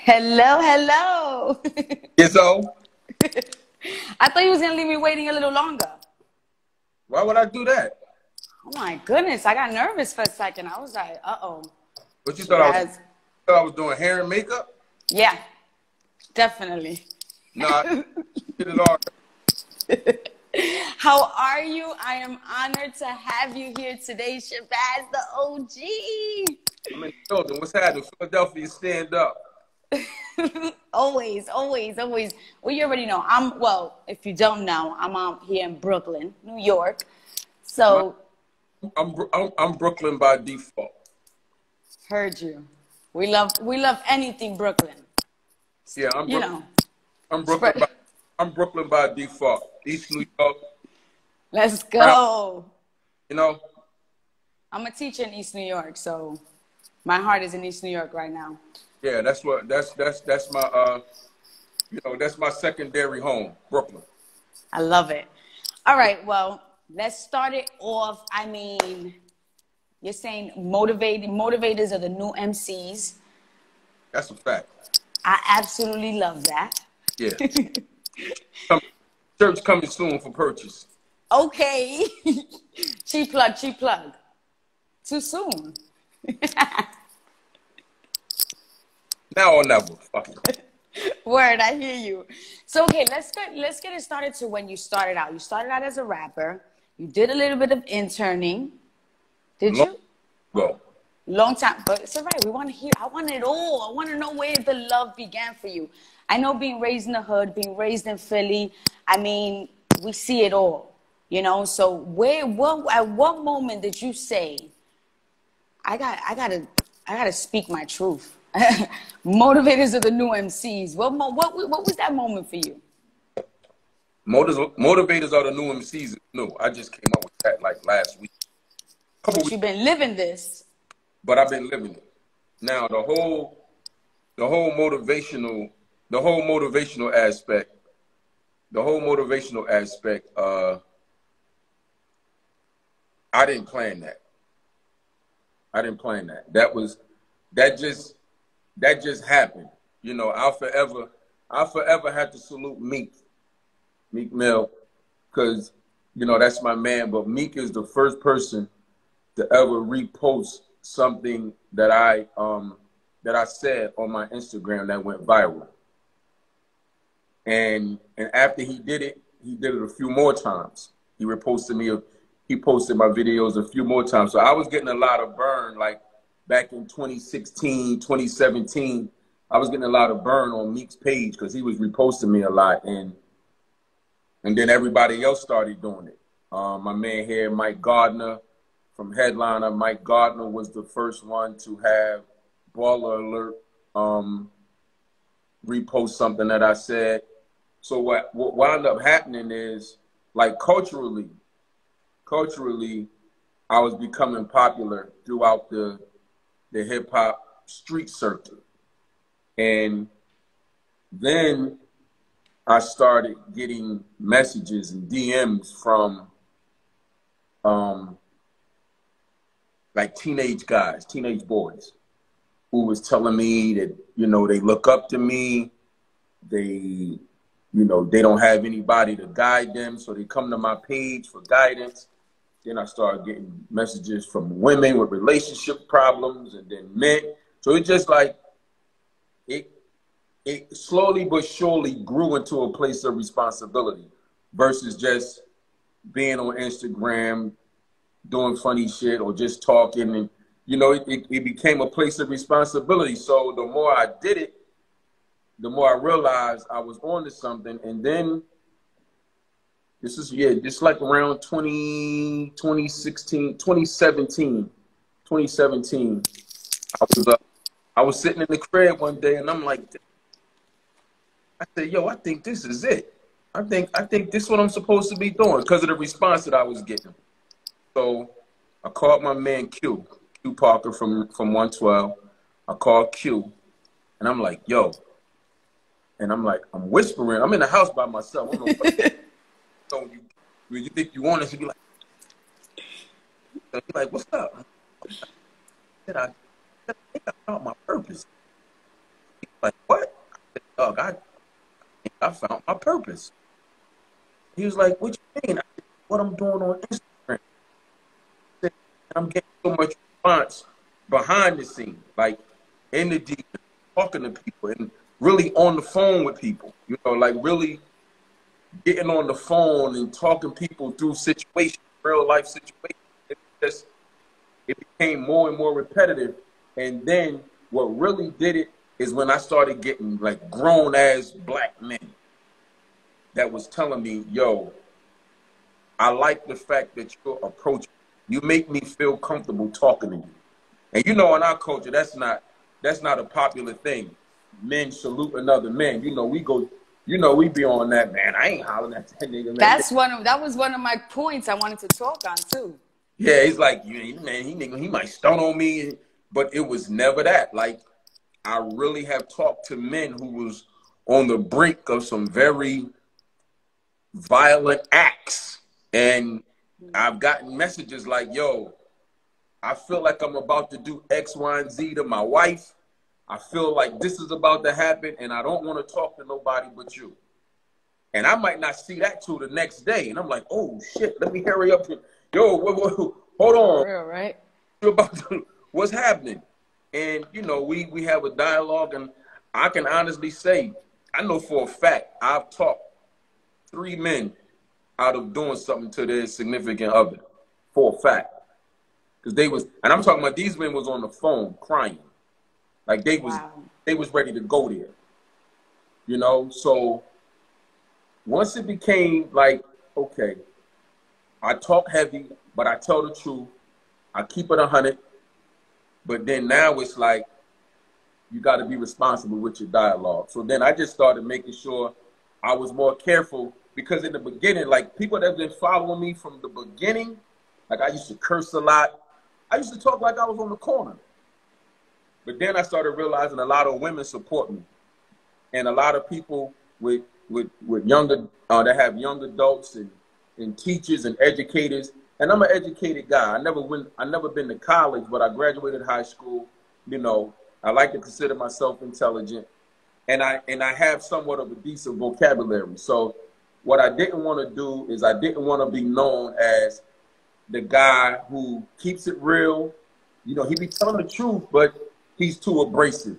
Hello, hello. So, I thought you was gonna leave me waiting a little longer. why would I do that? Oh my goodness, I got nervous for a second. I was like, uh-oh. What you Shabazz. thought I was doing hair and makeup? Yeah, definitely. Nah, I did it all. How are you? I am honored to have you here today, Shabazz the OG. I'm in the building. What's happening? Philadelphia, stand up. Always, always, always. Well, you already know. If you don't know, I'm out here in Brooklyn, New York. No, So, I'm Brooklyn by default. heard you. We love anything Brooklyn. Yeah, You know, I'm Brooklyn spread. by I'm Brooklyn by default. East New York, Let's proud, go. you know. I'm a teacher in East New York, so my heart is in East New York right now. Yeah, that's my that's my secondary home, Brooklyn. I love it. All right, well, let's start it off. I mean, you're saying motivators are the new MCs. That's a fact. I absolutely love that. Yeah. Church coming soon for purchase. Okay. Cheap plug, cheap plug. Too soon. Now or never. Fuck it. Word, I hear you. So okay, let's get it started to when you started out. You started out as a rapper. You did a little bit of interning. Did you? Go. Long time, but it's all right. We want to hear. I want it all. I want to know where the love began for you. I know being raised in the hood, being raised in Philly. I mean, we see it all, you know. So at what moment did you say, I gotta speak my truth? Motivators are the new MCs. What was that moment for you? Motivators are the new MCs. No, I just came up with that like last week. But you've been living this. But I've been living it. Now the whole motivational aspect, I didn't plan that. That just happened. You know, I'll forever have to salute Meek Mill, because, you know, that's my man. But Meek is the first person to ever repost something that I said on my Instagram that went viral. And after he did it a few more times. He posted my videos a few more times. So I was getting a lot of burn, like back in 2016, 2017. I was getting a lot of burn on Meek's page because he was reposting me a lot, and then everybody else started doing it. My man here, Mike Gardner, from Headliner. Mike Gardner was the first one to have Baller Alert repost something that I said. So what wound up happening is, like, culturally, I was becoming popular throughout the hip hop street circuit. And then I started getting messages and DMs from like teenage boys who was telling me that, you know, they look up to me. They don't have anybody to guide them, so they come to my page for guidance. Then I started getting messages from women with relationship problems, and then men. So it just like, it slowly but surely grew into a place of responsibility versus just being on Instagram, doing funny shit or just talking. And, you know, it became a place of responsibility. So the more I did it, the more I realized I was on to something. And then just like around 2017, I was sitting in the crib one day and I'm like, I said, yo, I think this is it. I think this is what I'm supposed to be doing because of the response that I was getting. So I called my man Q Parker from 112. I called Q and I'm like, yo. And I'm like, I'm whispering. I'm in the house by myself. I don't know what. So you think you want us to be like, what's up? I said, I think I found my purpose. He's like, what? dog, I found my purpose. He was like, what you mean? I said, what I'm doing on Instagram. And I'm getting so much response behind the scene, like in the deep, talking to people and really on the phone with people, you know, like really getting on the phone and talking people through situations, real life situations. It became more and more repetitive. And then what really did it is when I started getting like grown ass black men that was telling me, yo, I like the fact that you're approaching. You make me feel comfortable talking to you. And you know, in our culture, that's not a popular thing. Men salute another man. You know, we go, you know, we be on that, man. I ain't hollering at that nigga, man. That was one of my points I wanted to talk on too. Yeah, it's like, man, he might stun on me, but it was never that. Like, I really have talked to men who was on the brink of some very violent acts. And I've gotten messages like, yo, I feel like I'm about to do X, Y, and Z to my wife. I feel like this is about to happen, and I don't want to talk to nobody but you. And I might not see that till the next day. And I'm like, oh, shit, let me hurry up. Yo, hold on. For real, right? What's happening? And, you know, we have a dialogue, and I can honestly say, I know for a fact I've talked 3 men out of doing something to their significant other, for a fact. Because they was, and I'm talking about these men was on the phone crying. Like they was ready to go there. You know, so once it became like, okay, I talk heavy, but I tell the truth. I keep it 100. But then now it's like, you got to be responsible with your dialogue. So then I just started making sure I was more careful, because in the beginning, like people that have been following me from the beginning, like I used to curse a lot. I used to talk like I was on the corner. But then I started realizing a lot of women support me. And a lot of people with younger, that have young adults and teachers and educators. And I'm an educated guy. I never been to college, but I graduated high school. You know, I like to consider myself intelligent. And I have somewhat of a decent vocabulary. So what I didn't want to do is I didn't want to be known as the guy who keeps it real. You know, he be telling the truth, but he's too abrasive.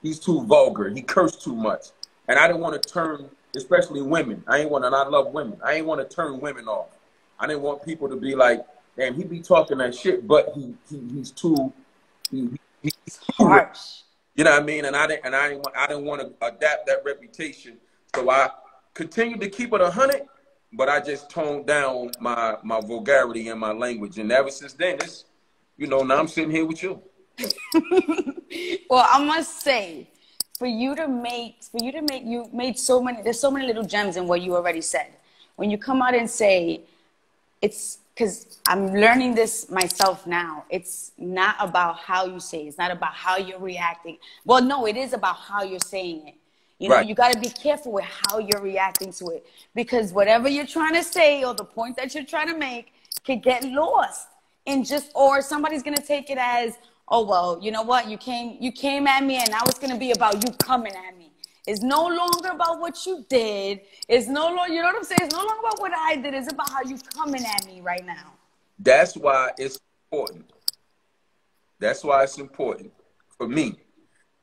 He's too vulgar. He cursed too much. And I didn't want to turn, especially women. I love women. I ain't want to turn women off. I didn't want people to be like, damn, he be talking that shit, but he's too harsh. You know what I mean? And I didn't want to adapt that reputation. So I continued to keep it 100, but I just toned down my vulgarity and my language. And ever since then, it's, you know, now I'm sitting here with you. Well, I must say, you made so many, there's so many little gems in what you already said. When you come out and say, it's because I'm learning this myself now. It's not about how you say it. It's not about how you're reacting. Well, no, it is about how you're saying it. You know, you got to be careful with how you're reacting to it, because whatever you're trying to say or the point that you're trying to make could get lost in or somebody's going to take it as, oh, well, you know what? You came at me, and now it's going to be about you coming at me. It's no longer about what you did. It's no longer, you know what I'm saying? It's no longer about what I did. It's about how you coming at me right now. That's why it's important. That's why it's important for me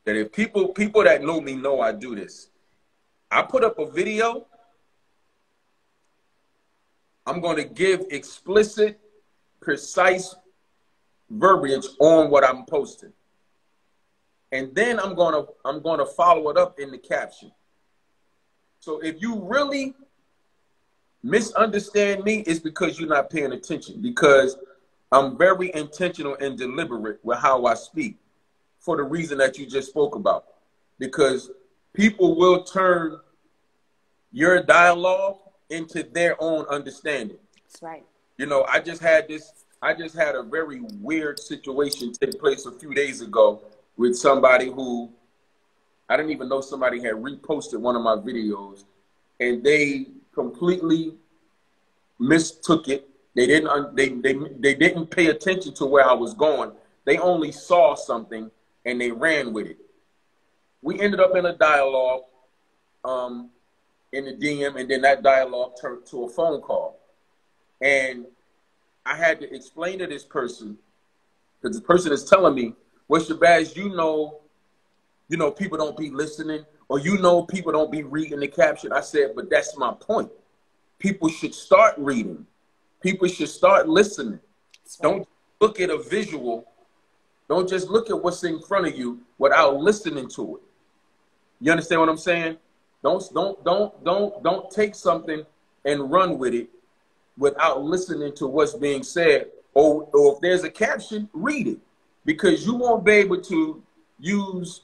that if people that know me know I do this. I put up a video, I'm going to give explicit, precise verbiage on what I'm posting. And then I'm gonna follow it up in the caption. So if you really misunderstand me, it's because you're not paying attention, because I'm very intentional and deliberate with how I speak for the reason that you just spoke about. Because people will turn your dialogue into their own understanding. That's right. You know, I just had a very weird situation take place a few days ago with somebody who I didn't even know somebody had reposted one of my videos, and they completely mistook it. They didn't pay attention to where I was going. They only saw something and they ran with it. We ended up in a dialogue, in the DM, and then that dialogue turned to a phone call. And I had to explain to this person, because the person is telling me, well, Shabazz, you know, people don't be listening, or people don't be reading the caption. I said, but that's my point. People should start reading. People should start listening. Don't look at a visual. Don't just look at what's in front of you without listening to it. You understand what I'm saying? Don't take something and run with it without listening to what's being said. Or if there's a caption, read it. Because you won't be able to use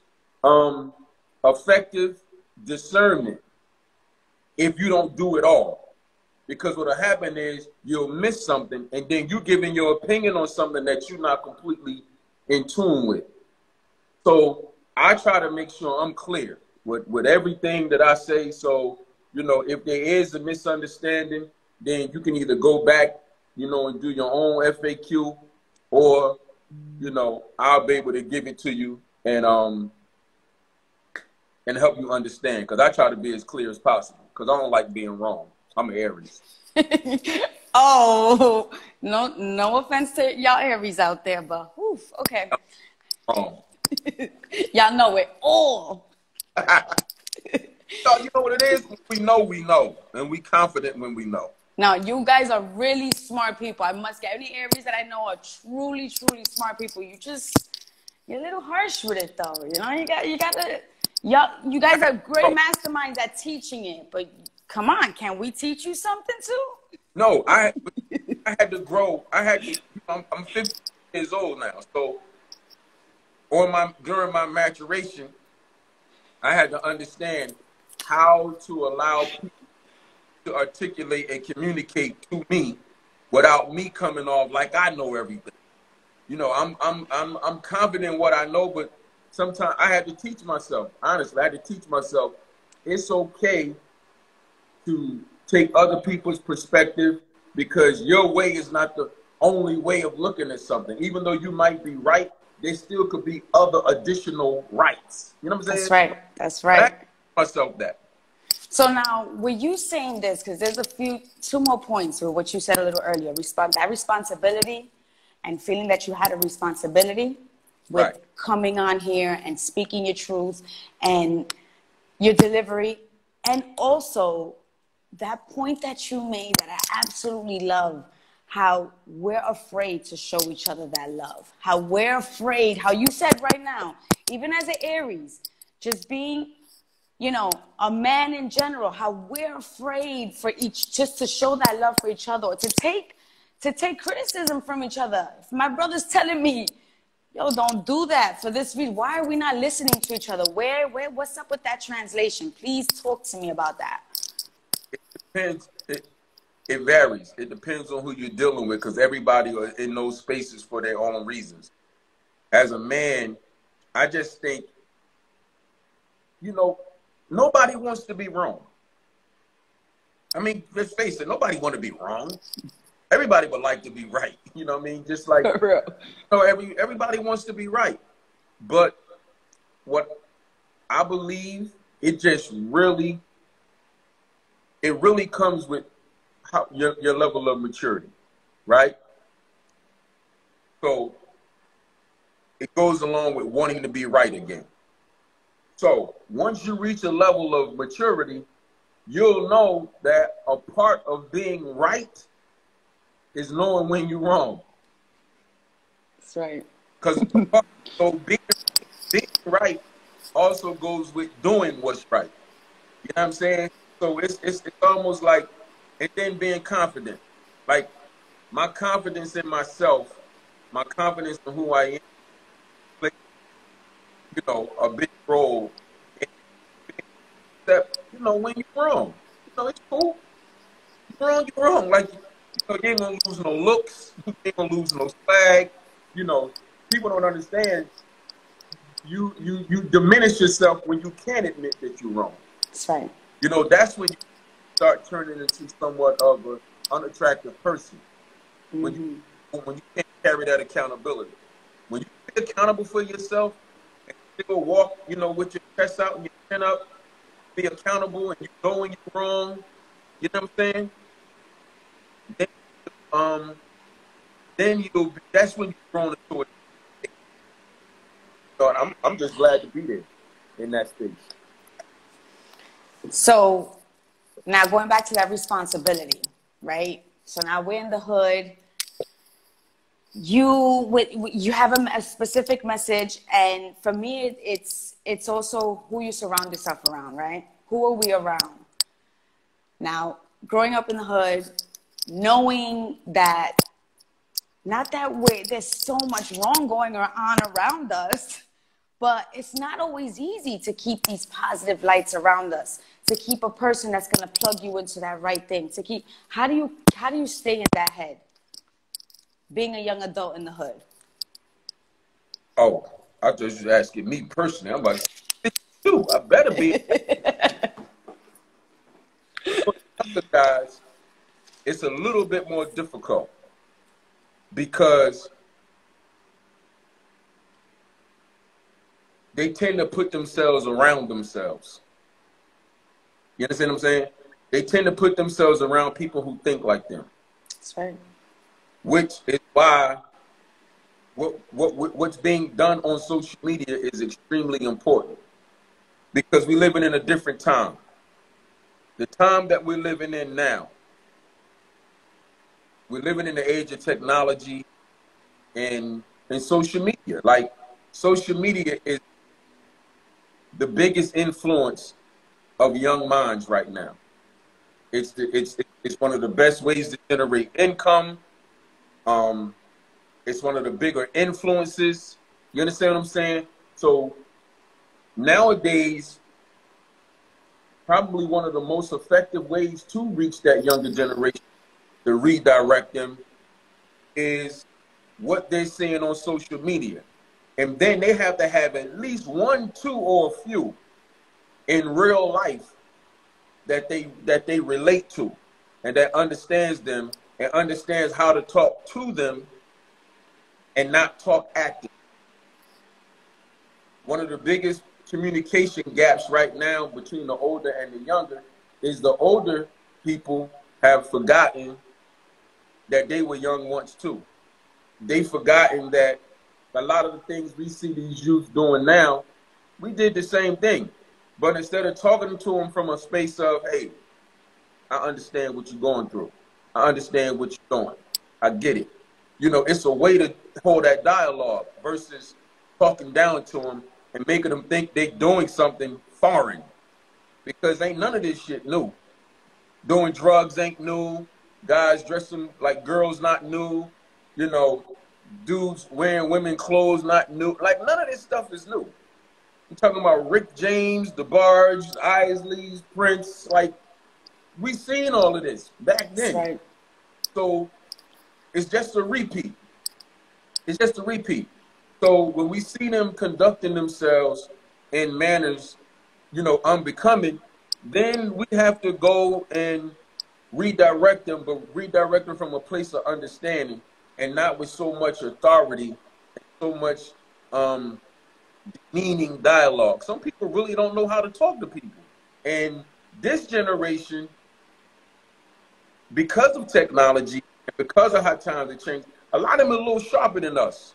effective discernment if you don't do it all. Because what'll happen is you'll miss something, and then you're giving your opinion on something that you're not completely in tune with. So I try to make sure I'm clear with everything that I say. So, if there is a misunderstanding, then you can either go back, and do your own FAQ, or, I'll be able to give it to you and help you understand. Because I try to be as clear as possible, because I don't like being wrong. I'm an Aries. Oh, no offense to y'all Aries out there, but oof, okay. Y'all know it all. So you know what it is? We know. And we confident when we know. Now, you guys are really smart people. I must get any Aries that I know are truly, truly smart people. You're a little harsh with it, though. You guys are great masterminds at teaching it, but come on, can we teach you something too? No, I had to grow. I'm 50 years old now, so during my maturation, I had to understand how to allow people to articulate and communicate to me without me coming off like I know everything. I'm confident in what I know, but sometimes I had to teach myself. Honestly, I had to teach myself it's okay to take other people's perspective, because your way is not the only way of looking at something. Even though you might be right, there still could be other additional rights. You know what I'm saying? That's right. I teach myself that. So now, were you saying this, because there's two more points with what you said a little earlier, that responsibility and feeling that you had a responsibility with coming on here and speaking your truth and your delivery, and also that point that you made that I absolutely love, how we're afraid to show each other that love, how we're afraid, how you said right now, even as an Aries, just being, a man in general, how we're afraid just to show that love for each other, or to take criticism from each other. If my brother's telling me, yo, don't do that for this reason, why are we not listening to each other? What's up with that translation? Please talk to me about that. It depends. It varies. It depends on who you're dealing with, because everybody are in those spaces for their own reasons. As a man, I just think, nobody wants to be wrong. I mean, let's face it, nobody want to be wrong. Everybody would like to be right. You know what I mean? Just like, everybody wants to be right. But what I believe, it really comes with your level of maturity, right? So it goes along with wanting to be right again. So once you reach a level of maturity, you'll know that a part of being right is knowing when you're wrong. That's right. Because being right also goes with doing what's right. You know what I'm saying? So it's almost like, and then being confident. Like, my confidence in myself, my confidence in who I am, plays, a big role. That, when you're wrong, it's cool. You're wrong. Like, you ain't gonna lose no looks. You ain't gonna lose no swag. People don't understand. You diminish yourself when you can't admit that you're wrong. That's right. That's when you start turning into somewhat of an unattractive person. Mm-hmm. When you can't carry that accountability. When you be accountable for yourself and still walk, with your chest out and your chin up, be accountable and you know when you're wrong, you know what I'm saying? Then, um, that's when you're grown into it. So I'm just glad to be there in that space. So now going back to that responsibility, right? So now we're in the hood. You have a specific message, and for me, it's also who you surround yourself around, right? Who are we around? Now, growing up in the hood, knowing that not that there's so much wrong going on around us, but it's not always easy to keep these positive lights around us, to keep a person that's going to plug you into that right thing, to keep, how do you stay in that head, being a young adult in the hood? Oh, I thought you were asking me personally. I'm like, dude, I better be. For the other guys, it's a little bit more difficult because they tend to put themselves around themselves. You understand what I'm saying? They tend to put themselves around people who think like them. That's right. Which is why what's being done on social media is extremely important, because we're living in a different time. The time that we're living in now, we're living in the age of technology and social media. Like, social media is the biggest influence of young minds right now. It's one of the best ways to generate income. It's one of the bigger influences. You understand what I'm saying? So nowadays, probably one of the most effective ways to reach that younger generation, to redirect them, is what they're seeing on social media. And then they have to have at least one, two, or a few in real life that they relate to, and that understands them and understands how to talk to them and not talk at them. One of the biggest communication gaps right now between the older and the younger is the older people have forgotten that they were young once too. They've forgotten that a lot of the things we see these youth doing now, we did the same thing. But instead of talking to them from a space of, hey, I understand what you're going through. I understand what you're doing. I get it. You know, it's a way to hold that dialogue versus talking down to them and making them think they're doing something foreign. Because ain't none of this shit new. Doing drugs ain't new. Guys dressing like girls not new. You know, dudes wearing women clothes not new. Like, none of this stuff is new. I'm talking about Rick James, DeBarge, Isleys, Prince. Like, we seen all of this back then. Right. So it's just a repeat. It's just a repeat. So when we see them conducting themselves in manners, you know, unbecoming, then we have to go and redirect them, but redirect them from a place of understanding and not with so much authority and so much demeaning dialogue. Some people really don't know how to talk to people. And this generation, because of technology and because of how times have changed, a lot of them are a little sharper than us.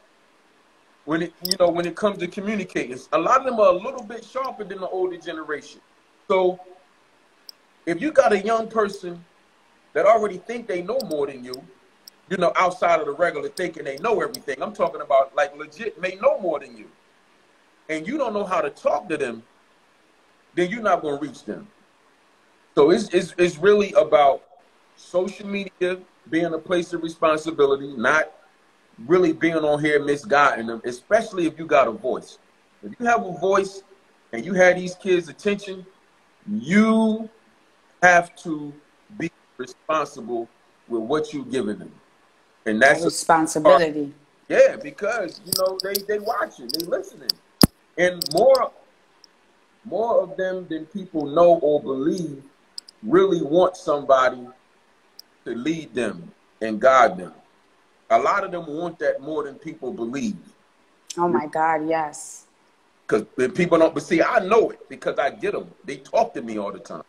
When it comes to communicating, a lot of them are a little bit sharper than the older generation. So if you got a young person that already think they know more than you, you know, outside of the regular thinking they know everything, I'm talking about like legit may know more than you, and you don't know how to talk to them, then you're not going to reach them. So it's really about social media being a place of responsibility, not really being on here misguiding them, especially if you got a voice. If you have a voice and you have these kids' attention, you have to be responsible with what you're giving them. And that's a responsibility. Yeah, because, you know, they watching, they listening. And more of them than people know or believe really want somebody to lead them and guide them. A lot of them want that more than people believe. Oh my God, yes. Because people don't, but see, I know it because I get them. They talk to me all the time.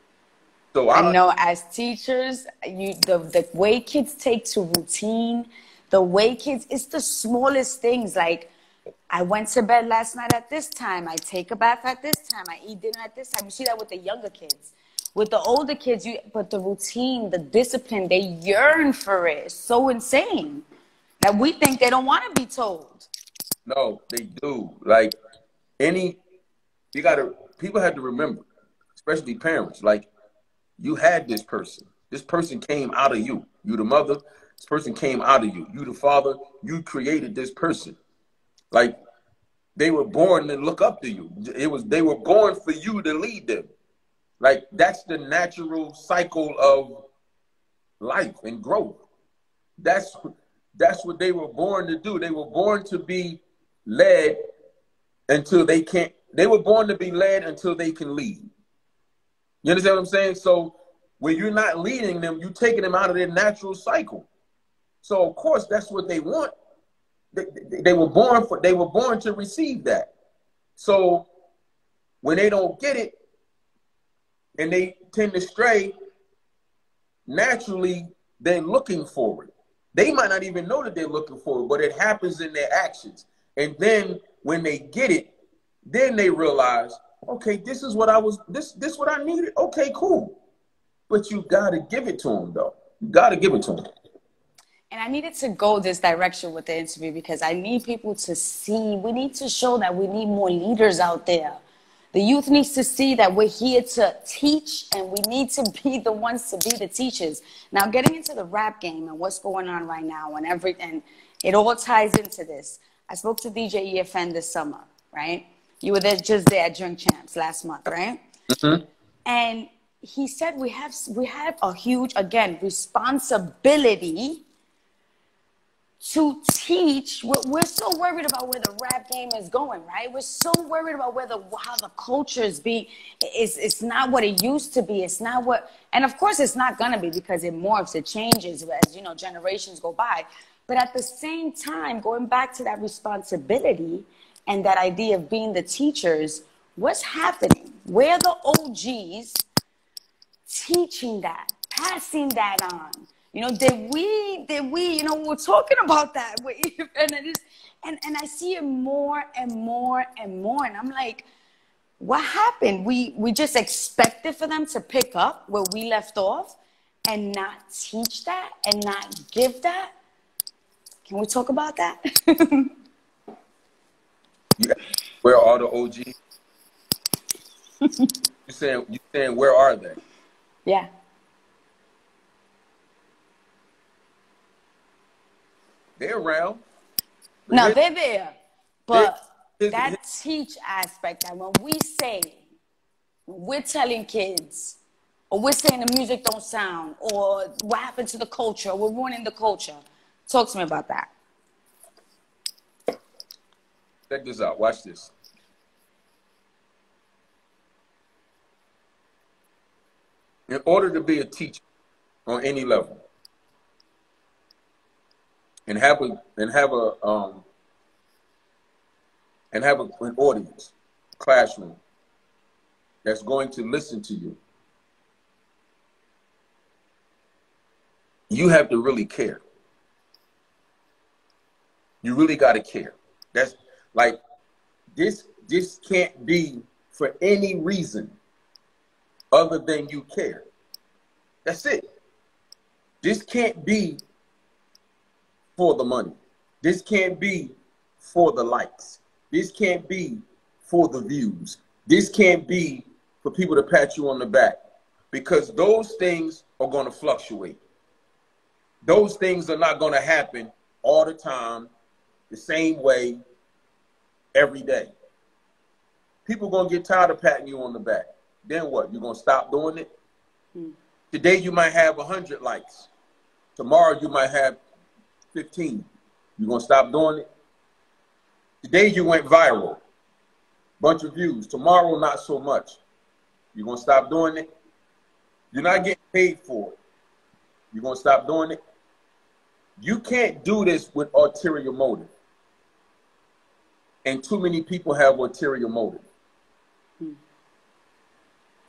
So I know as teachers, the way kids take to routine, the way kids, it's the smallest things. Like, I went to bed last night at this time. I take a bath at this time. I eat dinner at this time. You see that with the younger kids. With the older kids, but the routine, the discipline, they yearn for it. It's so insane that we think they don't want to be told. No, they do. Like, people have to remember, especially parents, like, you had this person. This person came out of you. You the mother, this person came out of you. You the father, you created this person. Like, they were born to look up to you. They were born for you to lead them. Like, that's the natural cycle of life and growth. That's what they were born to do. They were born to be led until they can't. They were born to be led until they can lead. You understand what I'm saying? So when you're not leading them, you're taking them out of their natural cycle. So of course that's what they want. They were born to receive that. So when they don't get it and they tend to stray, naturally they're looking for it. They might not even know that they're looking for it, but it happens in their actions. And then when they get it, then they realize, okay, this is what what I needed. Okay, cool. But you got to give it to them, though. You got to give it to them. And I needed to go this direction with the interview because I need people to see. We need to show that we need more leaders out there. The youth needs to see that we're here to teach and we need to be the ones to be the teachers. Now, getting into the rap game and what's going on right now and everything, it all ties into this. I spoke to DJ EFN this summer, right? You were just there at Drink Champs last month, right? Mm-hmm. And he said we have a huge, again, responsibility to teach. We're so worried about where the rap game is going, right? We're so worried about how the culture is being. It's not what it used to be. It's not what, and of course it's not gonna be because it morphs, it changes as generations go by. But at the same time, going back to that responsibility and that idea of being the teachers, what's happening? Where are the OGs teaching that, passing that on? Did we, we're talking about that. And I see it more and more and more. And I'm like, what happened? We just expected for them to pick up where we left off and not teach that and not give that. Can we talk about that? Yeah. Where are the OGs? You saying where are they? Yeah. They're around. No, they're there. But that teach aspect, that when we're telling kids, or we're saying the music don't sound, or what happened to the culture, or we're ruining the culture. Talk to me about that. Check this out. Watch this. In order to be a teacher on any level and have an audience, classroom that's going to listen to you, you have to really care. You really got to care. That's like, this can't be for any reason other than you care. That's it. This can't be for the money. This can't be for the likes. This can't be for the views. This can't be for people to pat you on the back, because those things are going to fluctuate. Those things are not going to happen all the time, the same way, every day. People are going to get tired of patting you on the back. Then what? You're going to stop doing it? Today you might have 100 likes. Tomorrow you might have 15. You're going to stop doing it? Today you went viral. Bunch of views. Tomorrow, not so much. You're going to stop doing it? You're not getting paid for it. You're going to stop doing it? You can't do this with ulterior motive. and too many people have ulterior motive.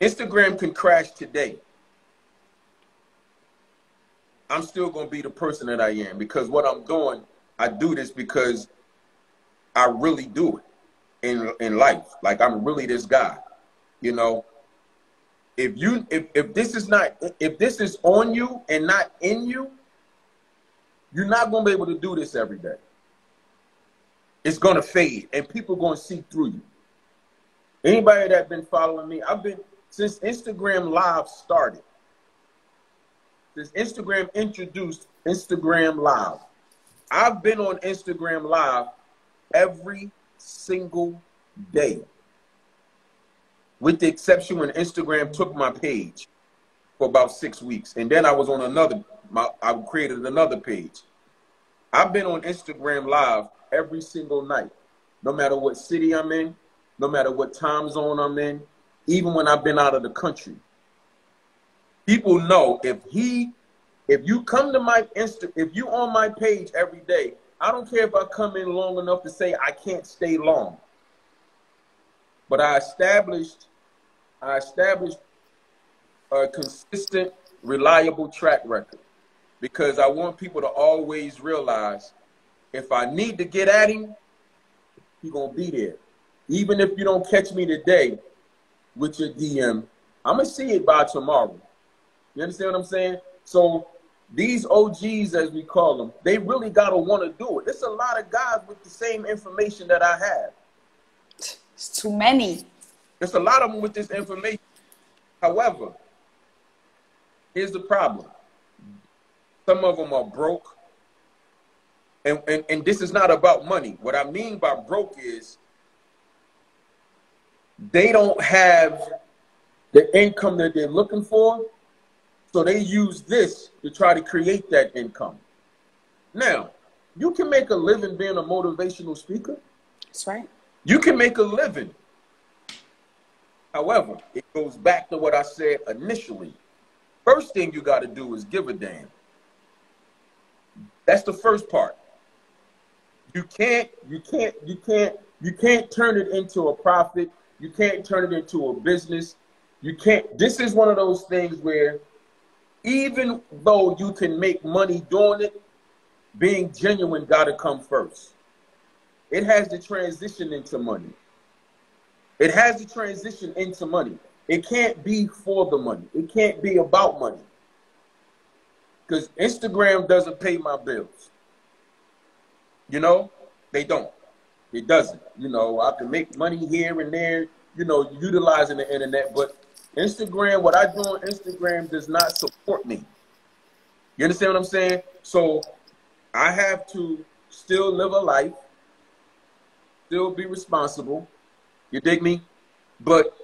Instagram can crash today. I'm still going to be the person that I am, because what I'm doing, I do this because I really do it in life. Like, I'm really this guy, you know. If this is on you and not in you, you're not going to be able to do this every day. It's going to fade, and people are going to see through you. Anybody that's been following me, since Instagram Live started, since Instagram introduced Instagram Live, I've been on Instagram Live every single day, with the exception when Instagram took my page for about 6 weeks. And then I was on I created another page. I've been on Instagram Live every single night, no matter what city I'm in, no matter what time zone I'm in, even when I've been out of the country. People know if you come to my if you on my page every day, I don't care if I come in long enough to say I can't stay long. But I established a consistent, reliable track record, because I want people to always realize if I need to get at him, he's going to be there. Even if you don't catch me today with your DM, I'm going to see it by tomorrow. You understand what I'm saying? So these OGs, as we call them, they really got to want to do it. There's a lot of guys with the same information that I have. It's too many. There's a lot of them with this information. However, here's the problem. Some of them are broke. And this is not about money. What I mean by broke is they don't have the income that they're looking for, so they use this to try to create that income. Now, you can make a living being a motivational speaker. That's right. You can make a living. However, it goes back to what I said initially. First thing you got to do is give a damn. That's the first part. You can't turn it into a profit. You can't turn it into a business. You can't. This is one of those things where even though you can make money doing it, being genuine got to come first. It has to transition into money. It has to transition into money. It can't be for the money. It can't be about money. Because Instagram doesn't pay my bills. You know, they don't. It doesn't. You know, I can make money here and there, you know, utilizing the internet. But Instagram, what I do on Instagram does not support me. You understand what I'm saying? So I have to still live a life, still be responsible. You dig me? But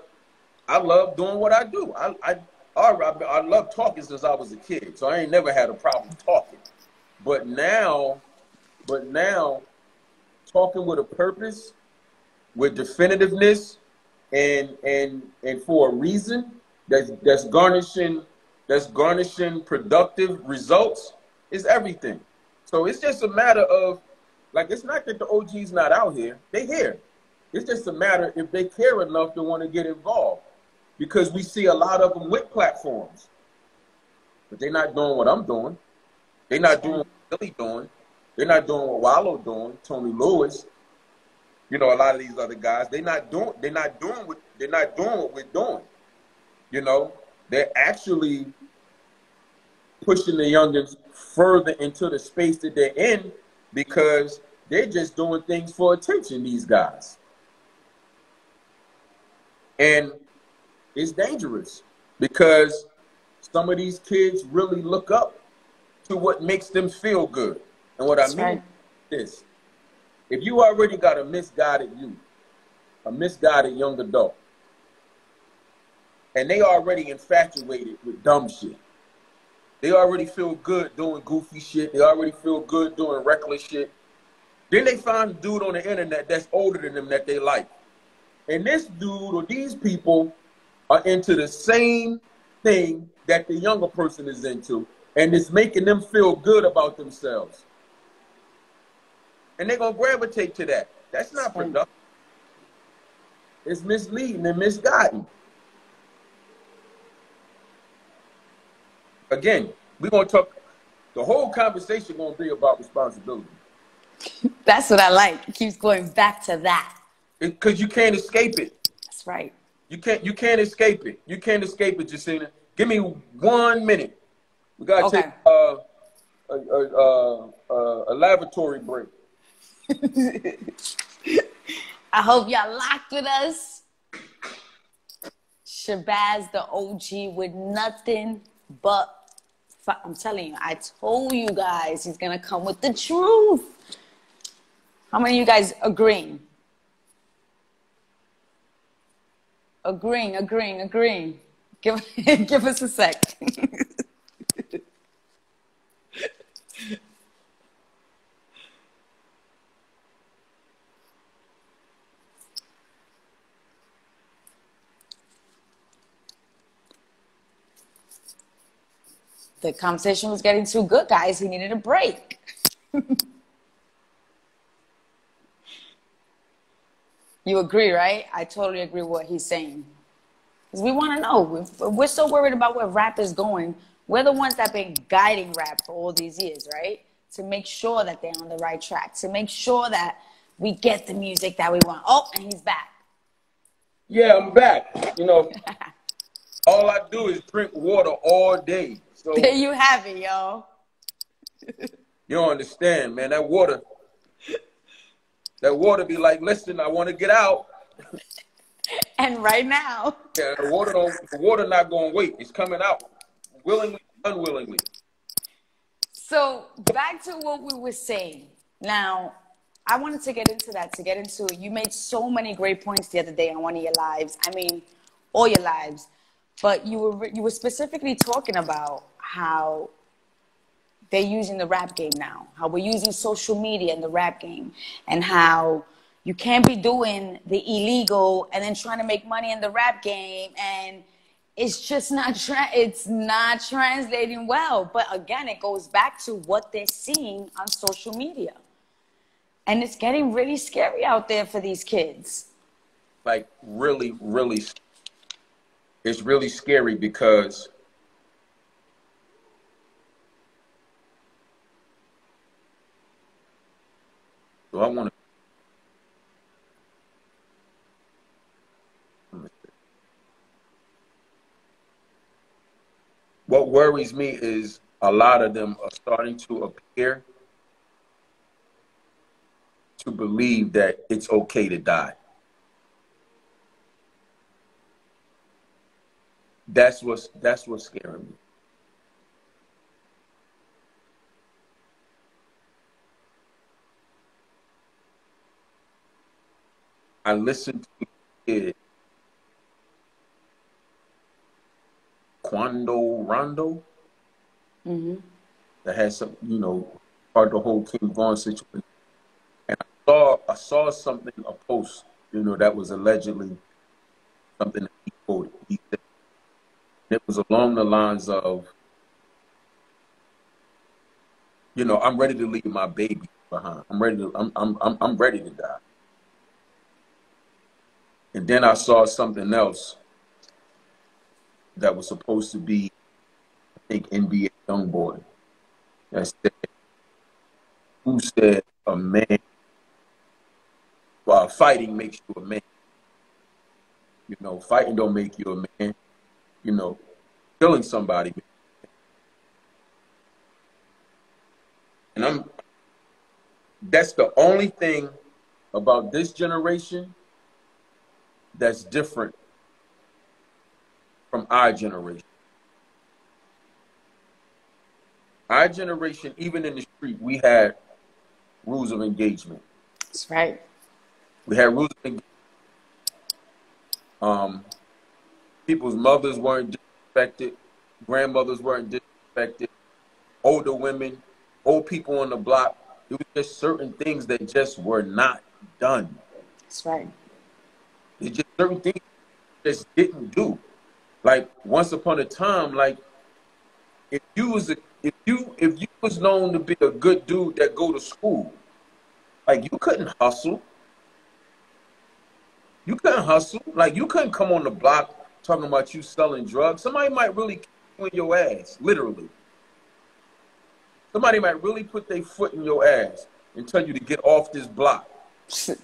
I love doing what I do. I love talking since I was a kid, so I ain't never had a problem talking. But now, talking with a purpose, with definitiveness, and for a reason that's garnishing productive results is everything. So it's just a matter of, like, it's not that the OG's not out here. They here. It's just a matter if they care enough to want to get involved. Because we see a lot of them with platforms. But they're not doing what I'm doing. They're not doing what Billy doing. They're not doing what Wallow doing, Tony Lewis. You know, a lot of these other guys, they're not doing what we're doing. You know, they're actually pushing the youngins further into the space that they're in because they're just doing things for attention, these guys. And it's dangerous because some of these kids really look up to what makes them feel good. And what I mean is this. If you already got a misguided youth, a misguided young adult, and they already infatuated with dumb shit, they already feel good doing goofy shit, they already feel good doing reckless shit, then they find a dude on the internet that's older than them that they like. And this dude or these people are into the same thing that the younger person is into, and it's making them feel good about themselves. And they're going to gravitate to that. That's not productive. It's misleading and misguiding. Again, we're going to talk, the whole conversation going to be about responsibility. That's what I like. It keeps going back to that. Because you can't escape it. That's right. You can't escape it. You can't escape it, Jacina. Give me 1 minute. We got to take a laboratory break. I hope y'all locked with us. Shabazz the OG with nothing but, I'm telling you, I told you guys he's going to come with the truth. How many of you guys agreeing? Agreeing. Give us a sec. The conversation was getting too good, guys. He needed a break. You agree, right? I totally agree with what he's saying. Because we want to know. We're so worried about where rap is going. We're the ones that have been guiding rap for all these years, right? To make sure that they're on the right track. To make sure that we get the music that we want. Oh, and he's back. Yeah, I'm back. You know, all I do is drink water all day. So there you have it, yo. You don't understand, man. That water be like, listen, I want to get out. And right now. Yeah, the water not going to wait. It's coming out. Willingly, unwillingly. So back to what we were saying. Now, I wanted to get into that, you made so many great points the other day on one of your lives. I mean, all your lives. But you were specifically talking about how they're using the rap game now, how we're using social media in the rap game, and how you can't be doing the illegal and then trying to make money in the rap game, and it's just not translating well. But again, it goes back to what they're seeing on social media, and it's getting really scary out there for these kids. Like really, really, it's really scary because I want to. What worries me is a lot of them are starting to appear to believe that it's okay to die. That's what's scaring me. I listened to it, Quando Rondo, that has some, part of the whole King Von situation. And I saw something, a post, that was allegedly something that he quoted. He said, it was along the lines of, I'm ready to leave my baby behind. I'm ready to die. And then I saw something else that was supposed to be, I think, NBA YoungBoy. That said, who said a man, well, fighting makes you a man. Fighting don't make you a man. Killing somebody. And that's the only thing about this generation that's different from our generation. Our generation, even in the street, we had rules of engagement. That's right. We had rules of engagement. People's mothers weren't disrespected. Grandmothers weren't disrespected. Older women, old people on the block. It was just certain things that just were not done. That's right. It's just certain things just didn't do. Like once upon a time, like if you was known to be a good dude that go to school, like you couldn't hustle. You couldn't hustle. Like, you couldn't come on the block talking about you selling drugs. Somebody might really kick you in your ass, literally. Somebody might really put their foot in your ass and tell you to get off this block.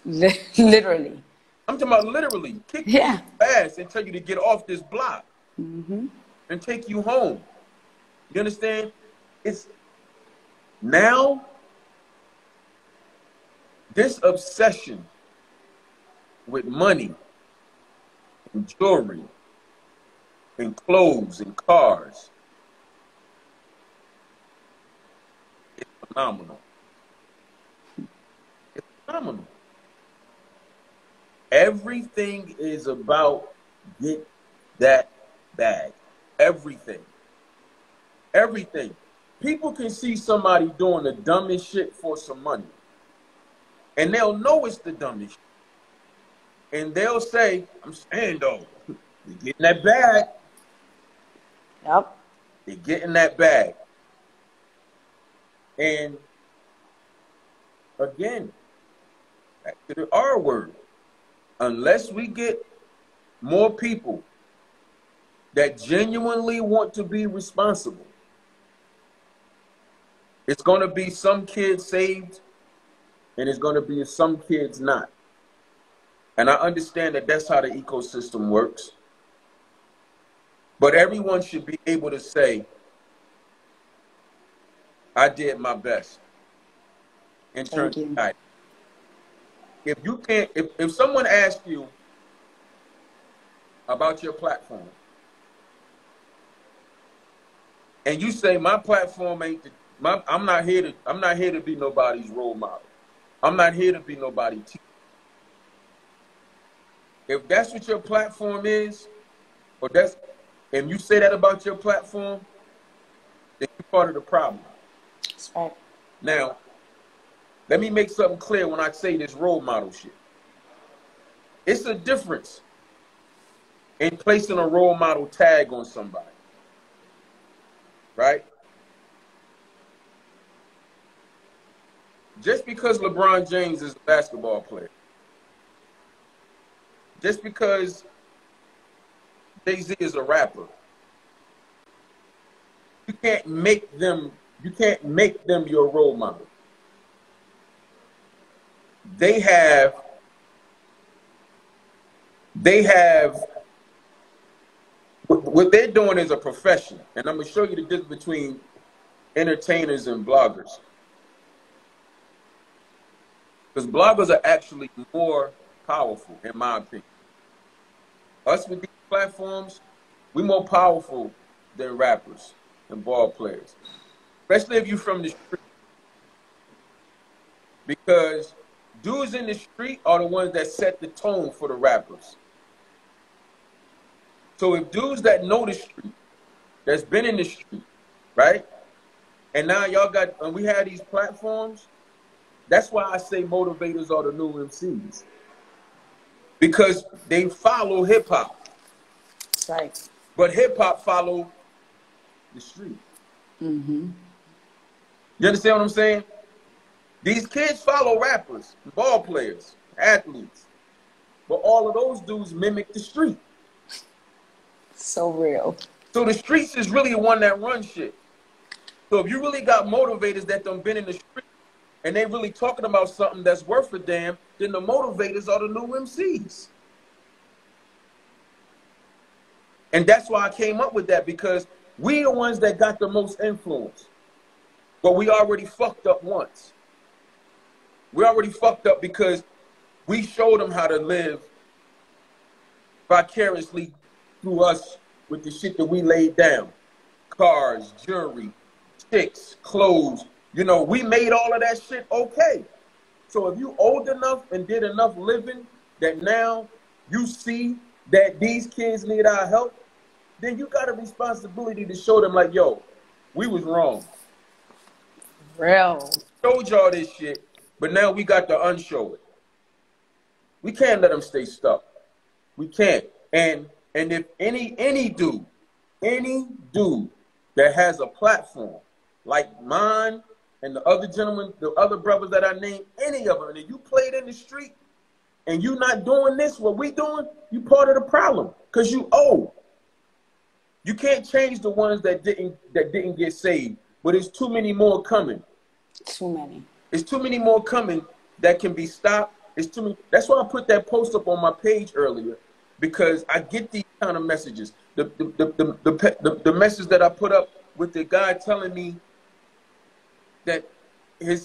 Literally. I'm talking about literally kick you in your ass and tell you to get off this block and take you home. You understand? It's now this obsession with money and jewelry and clothes and cars is phenomenal. It's phenomenal. Everything is about get that bag. Everything. Everything. People can see somebody doing the dumbest shit for some money. And they'll know it's the dumbest shit. And they'll say, I'm saying though, they're getting that bag. Yep. They're getting that bag. And again, back to the R word. Unless we get more people that genuinely want to be responsible, it's going to be some kids saved and it's going to be some kids not. And I understand that that's how the ecosystem works. But everyone should be able to say, I did my best in terms of guidance. If you can't, if someone asks you about your platform and you say my platform ain't I'm not here to be nobody's role model. I'm not here to be nobody's teacher. If that's what your platform is, or and you say that about your platform, then you're part of the problem. That's right. Now, let me make something clear when I say this role model shit. It's a difference in placing a role model tag on somebody. Right? Just because LeBron James is a basketball player, just because Jay-Z is a rapper, you can't make them your role model. They have what they're doing is a profession. And I'm going to show you the difference between entertainers and bloggers. Because bloggers are actually more powerful, in my opinion. Us with these platforms, we're more powerful than rappers and ball players. Especially if you're from the street. Because dudes in the street are the ones that set the tone for the rappers. So if dudes that know the street, that's been in the street, right? And now y'all got, and we have these platforms, that's why I say motivators are the new MCs. Because they follow hip hop. Right. But hip hop follow the street. Mm-hmm. You understand what I'm saying? These kids follow rappers, ball players, athletes. But all of those dudes mimic the street. So real. So the streets is really the one that runs shit. So if you really got motivators that done been in the street and they really talking about something that's worth a damn, then the motivators are the new MCs. And that's why I came up with that, because we the ones that got the most influence. But we already fucked up once. We already fucked up because we showed them how to live vicariously through us with the shit that we laid down. Cars, jewelry, chicks, clothes. You know, we made all of that shit okay. So if you old enough and did enough living that now you see that these kids need our help, then you got a responsibility to show them like, yo, we was wrong. Real. Showed y'all this shit, but now we got to unshow it. We can't let them stay stuck. We can't. And if any dude that has a platform like mine and the other gentlemen, the other brothers that I named, any of them, and if you played in the street and you not doing this, what we doing, you part of the problem. Because you owe. You can't change the ones that didn't get saved. But it's too many more coming. Too many. It's too many more coming that can be stopped. It's too many. That's why I put that post up on my page earlier, because I get these kind of messages. The message that I put up with the guy telling me that I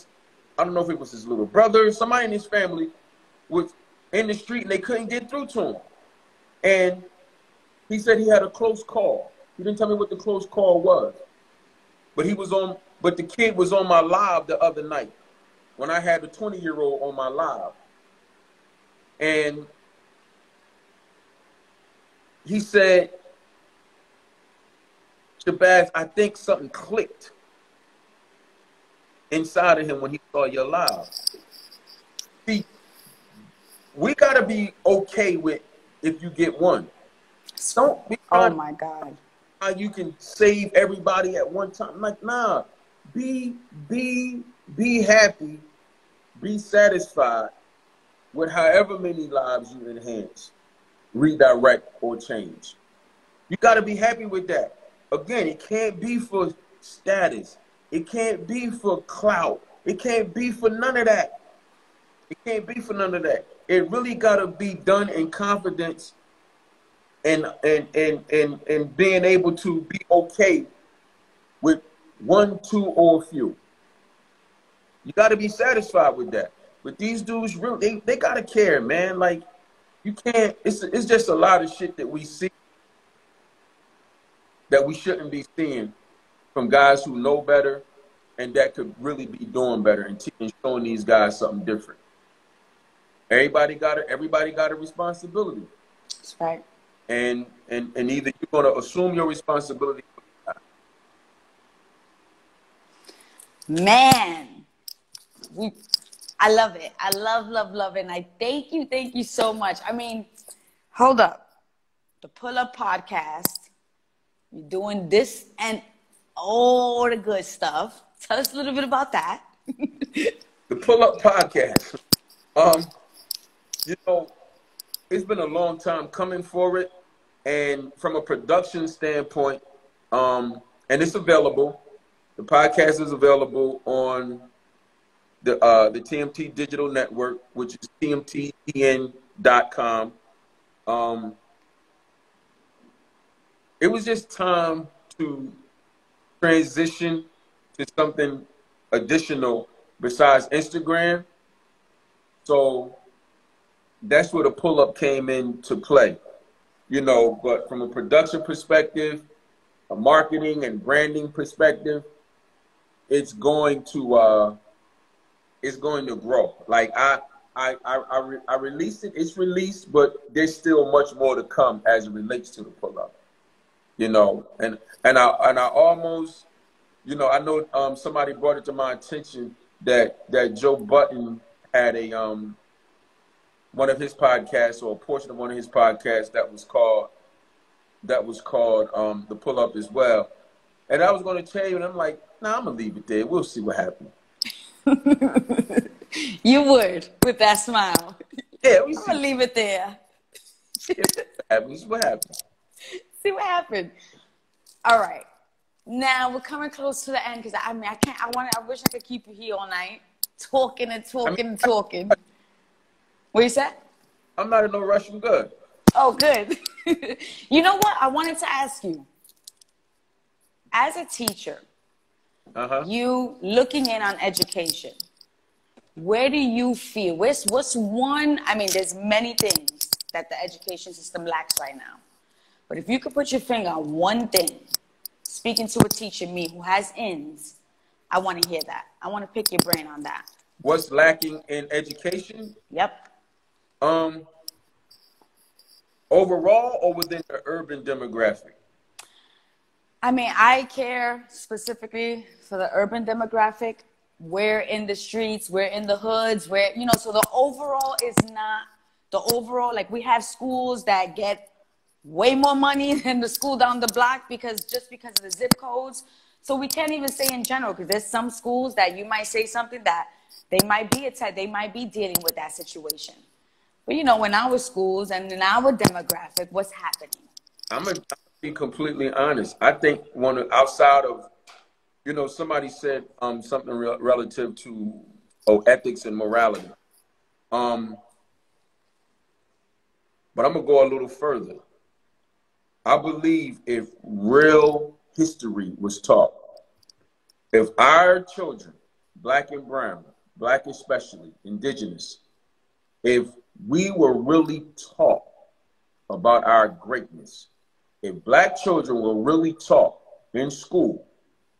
don't know if it was his little brother, somebody in his family was in the street and they couldn't get through to him. And he said he had a close call. He didn't tell me what the close call was. But the kid was on my live the other night when I had the 20-year-old on my live. And he said, Shabazz, I think something clicked inside of him when he saw your live. See, we got to be okay with if you get one. Don't be oh my God. How you can save everybody at one time. Like, nah, be happy, be satisfied with however many lives you enhance, redirect, or change. You got to be happy with that. Again, it can't be for status. It can't be for clout. It can't be for none of that. It can't be for none of that. It really got to be done in confidence and being able to be okay with one, two, or a few. You got to be satisfied with that. But these dudes, really, they got to care, man. Like, you can't, it's just a lot of shit that we see that we shouldn't be seeing from guys who know better and that could really be doing better and showing these guys something different. Everybody got a responsibility. That's right. And either you're going to assume your responsibility. Man, I love it. I love it. And I thank you so much. I mean, hold up. The Pull Up Podcast, you're doing this and all the good stuff. Tell us a little bit about that. The Pull Up Podcast. You know, it's been a long time coming for it. And from a production standpoint, and it's available. The podcast is available on the TMT Digital Network, which is tmtdn.com. It was just time to transition to something additional besides Instagram. So that's where the pull-up came into play. You know, but from a production perspective, a marketing and branding perspective, it's going to grow. Like I released it, it's released, but there's still much more to come as it relates to the pull-up. You know, and I almost, you know, I know somebody brought it to my attention that Joe Budden had a one of his podcasts, or a portion of one of his podcasts, that was called The Pull Up as well. And I was going to tell you, and I'm like, nah, I'm going to leave it there. We'll see what happens. You would, with that smile. Yeah, I'm going to leave it there. What happens. See what happened. All right. Now we're coming close to the end, because I wish I could keep you here all night talking and talking. What you said? I'm not in no rush. I'm good. Oh, good. You know what? I wanted to ask you, as a teacher, you looking in on education, where do you feel, what's one, I mean, there's many things that the education system lacks right now. But if you could put your finger on one thing, speaking to a teacher, me, who has ends, I want to hear that. I want to pick your brain on that. What's lacking in education? Yep. Overall or within the urban demographic? I mean, I care specifically for the urban demographic. We're in the streets, we're in the hoods, you know, so the overall is not, like we have schools that get way more money than the school down the block just because of the zip codes. So we can't even say in general, because there's some schools that you might say something that they might be dealing with that situation. But you know, in our schools and in our demographic, what's happening? I'm gonna be completely honest. I think outside of, you know, somebody said something relative to ethics and morality. But I'm gonna go a little further. I believe if real history was taught, if our children, black and brown, black especially, indigenous, if we were really taught about our greatness, if black children were really taught in school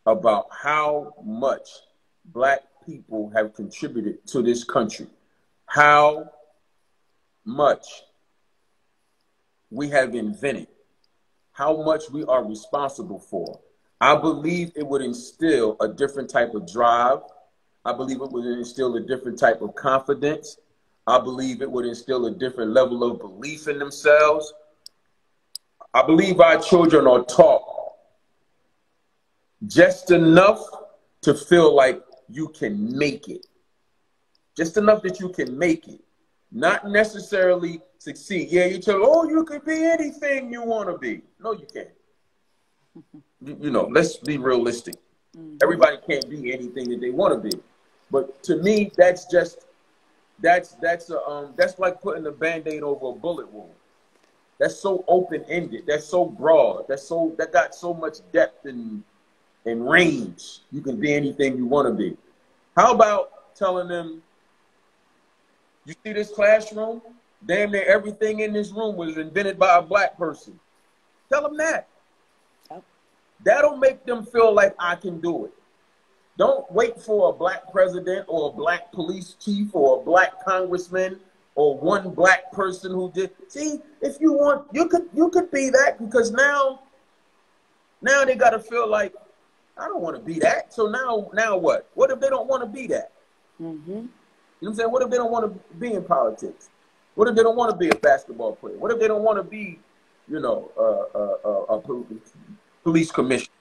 about how much black people have contributed to this country, how much we have invented, how much we are responsible for, I believe it would instill a different type of drive. I believe it would instill a different type of confidence. I believe it would instill a different level of belief in themselves. I believe our children are taught just enough to feel like you can make it. Just enough that you can make it. Not necessarily succeed. Yeah, you tell, oh, you could be anything you want to be. No, you can't. You know, let's be realistic. Everybody can't be anything that they want to be. But to me, that's like putting a Band-Aid over a bullet wound. That's so open-ended. That's so broad. That got so much depth and range. You can be anything you want to be. How about telling them, you see this classroom? Damn near everything in this room was invented by a black person. Tell them that. Yep. That'll make them feel like I can do it. Don't wait for a black president or a black police chief or a black congressman or one black person who did. See, if you want, you could be that, because now they got to feel like, I don't want to be that. So now what? What if they don't want to be that? Mm-hmm. You know what I'm saying? What if they don't want to be in politics? What if they don't want to be a basketball player? What if they don't want to be, you know, a police commissioner?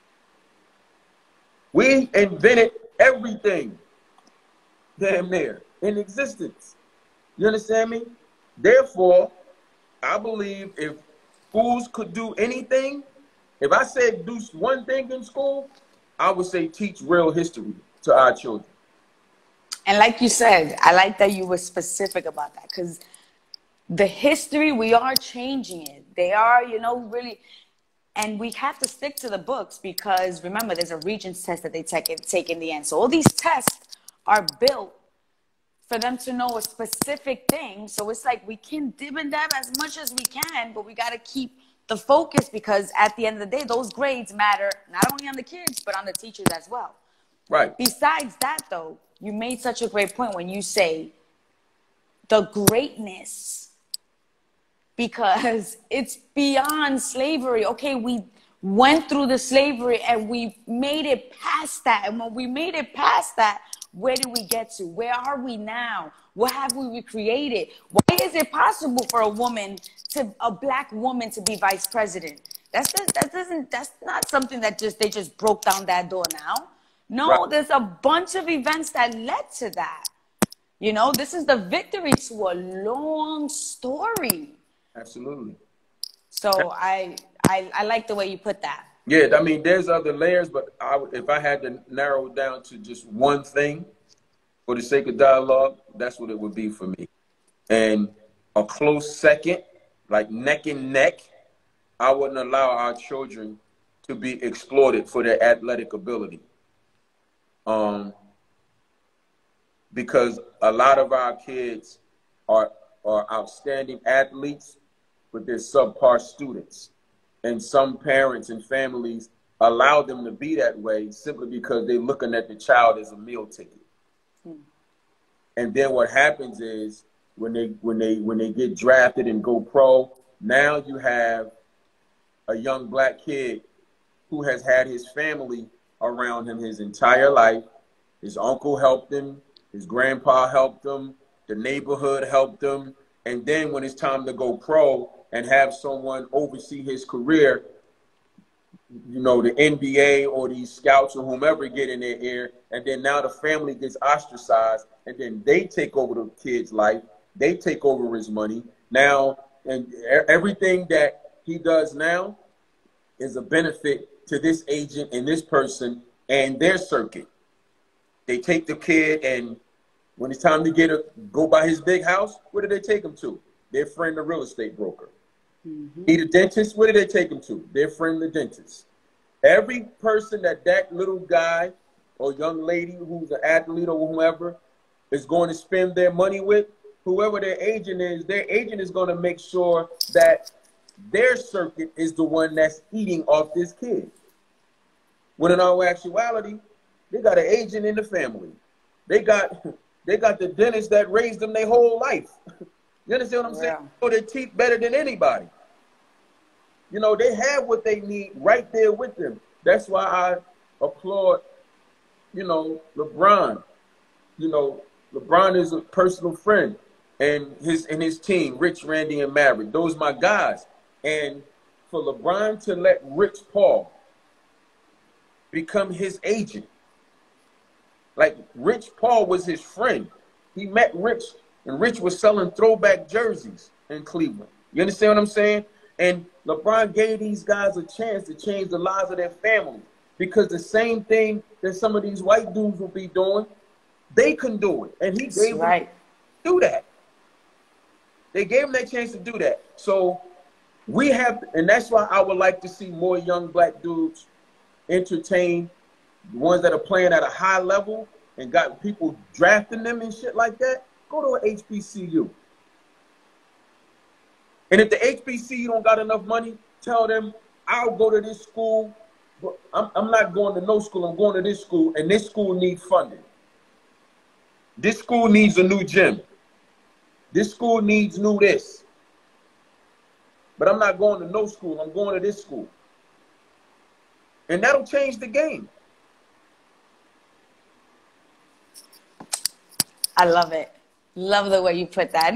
We invented everything damn near in existence. You understand me? Therefore, I believe if schools could do anything, if I said do one thing in school, I would say teach real history to our children. And like you said, I like that you were specific about that, because the history, we are changing it. They are, you know, really, and we have to stick to the books, because remember, there's a Regents test that they take in the end. So all these tests are built for them to know a specific thing. So it's like we can dib and dab as much as we can, but we got to keep the focus, because at the end of the day, those grades matter not only on the kids, but on the teachers as well. Right. Besides that, though, you made such a great point when you say the greatness, because it's beyond slavery. Okay, we went through the slavery and we made it past that. And when we made it past that, where did we get to? Where are we now? What have we recreated? Why is it possible for a black woman to be vice president? That's not something that they just broke down that door now. No, right. There's a bunch of events that led to that. You know, this is the victory to a long story. Absolutely. So I like the way you put that. Yeah, I mean, there's other layers, but if I had to narrow it down to just one thing for the sake of dialogue, that's what it would be for me. And a close second, like neck and neck, I wouldn't allow our children to be exploited for their athletic ability. Because a lot of our kids are outstanding athletes, but they're subpar students. And some parents and families allow them to be that way simply because they're looking at the child as a meal ticket. And then what happens is when they get drafted and go pro, now you have a young black kid who has had his family around him his entire life. His uncle helped him, his grandpa helped him, the neighborhood helped him. And then when it's time to go pro and have someone oversee his career, you know, the NBA or these scouts or whomever get in their ear, and then now the family gets ostracized, and then they take over the kid's life, They take over his money now, and everything that he does now is a benefit to this agent and this person and their circuit. They take the kid, and when it's time to go by his big house, where do they take him to? Their friend, the real estate broker. Mm-hmm. Need a dentist? Where do they take him to? Their friend, the dentist. Every person that little guy or young lady who's an athlete or whomever is going to spend their money with, whoever their agent is going to make sure that their circuit is the one that's eating off this kid. When in all actuality, they got an agent in the family. They got the dentist that raised them their whole life. You understand what I'm saying? They know their teeth better than anybody. You know, they have what they need right there with them. That's why I applaud, you know, LeBron. You know, LeBron is a personal friend, and his team, Rich, Randy, and Maverick. Those are my guys. And for LeBron to let Rich Paul become his agent, like Rich Paul was his friend. He met Rich, and Rich was selling throwback jerseys in Cleveland. You understand what I'm saying? And LeBron gave these guys a chance to change the lives of their families, because the same thing that some of these white dudes will be doing, they can do it. And he gave them to do that. They gave him that chance to do that. So we have, and that's why I would like to see more young black dudes entertain, the ones that are playing at a high level and got people drafting them and shit like that. Go to an HBCU. And if the HBCU don't got enough money, tell them, I'll go to this school, but I'm not going to no school. I'm going to this school, and this school needs funding. This school needs a new gym. This school needs new this. But I'm not going to no school. I'm going to this school. And that'll change the game. I love it. Love the way you put that.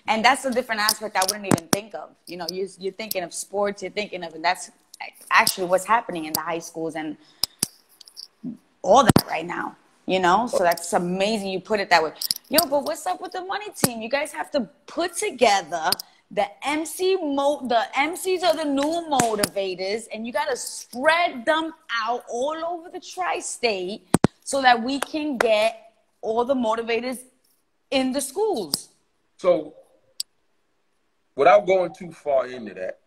And that's a different aspect I wouldn't even think of. You know, you're thinking of sports, you're thinking of, and that's actually what's happening in the high schools and all that right now. You know, so that's amazing you put it that way. Yo, but what's up with the money team? You guys have to put together the MCs are the new motivators, and you got to spread them out all over the tri-state so that we can get all the motivators in the schools. So, without going too far into that,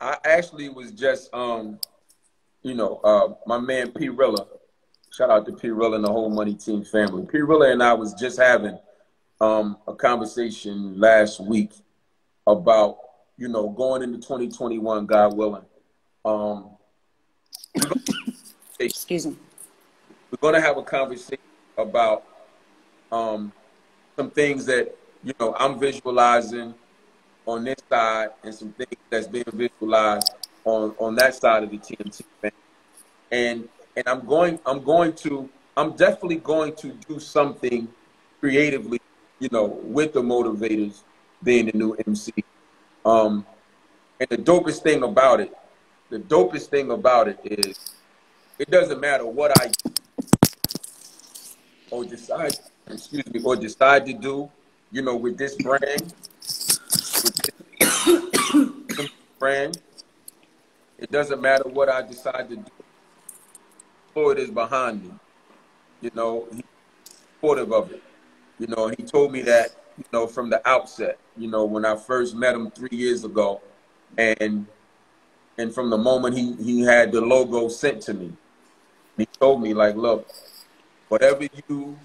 I actually was just, you know, my man P. Rilla. Shout out to P. Rilla and the whole Money Team family. P. Rilla and I was just having a conversation last week about, you know, going into 2021, God willing. Excuse me. We're going to have a conversation about some things that, you know, I'm visualizing on this side and some things that's being visualized on that side of the TMT family. And I'm definitely going to do something creatively, you know, with the motivators being the new MC. And the dopest thing about it is it doesn't matter what I do or decide to do, you know, with this brand, it doesn't matter what I decide to do. Floyd is behind me, you know, he's supportive of it, you know, he told me that, you know, from the outset, you know, when I first met him 3 years ago, and from the moment he had the logo sent to me, he told me, like, look, whatever you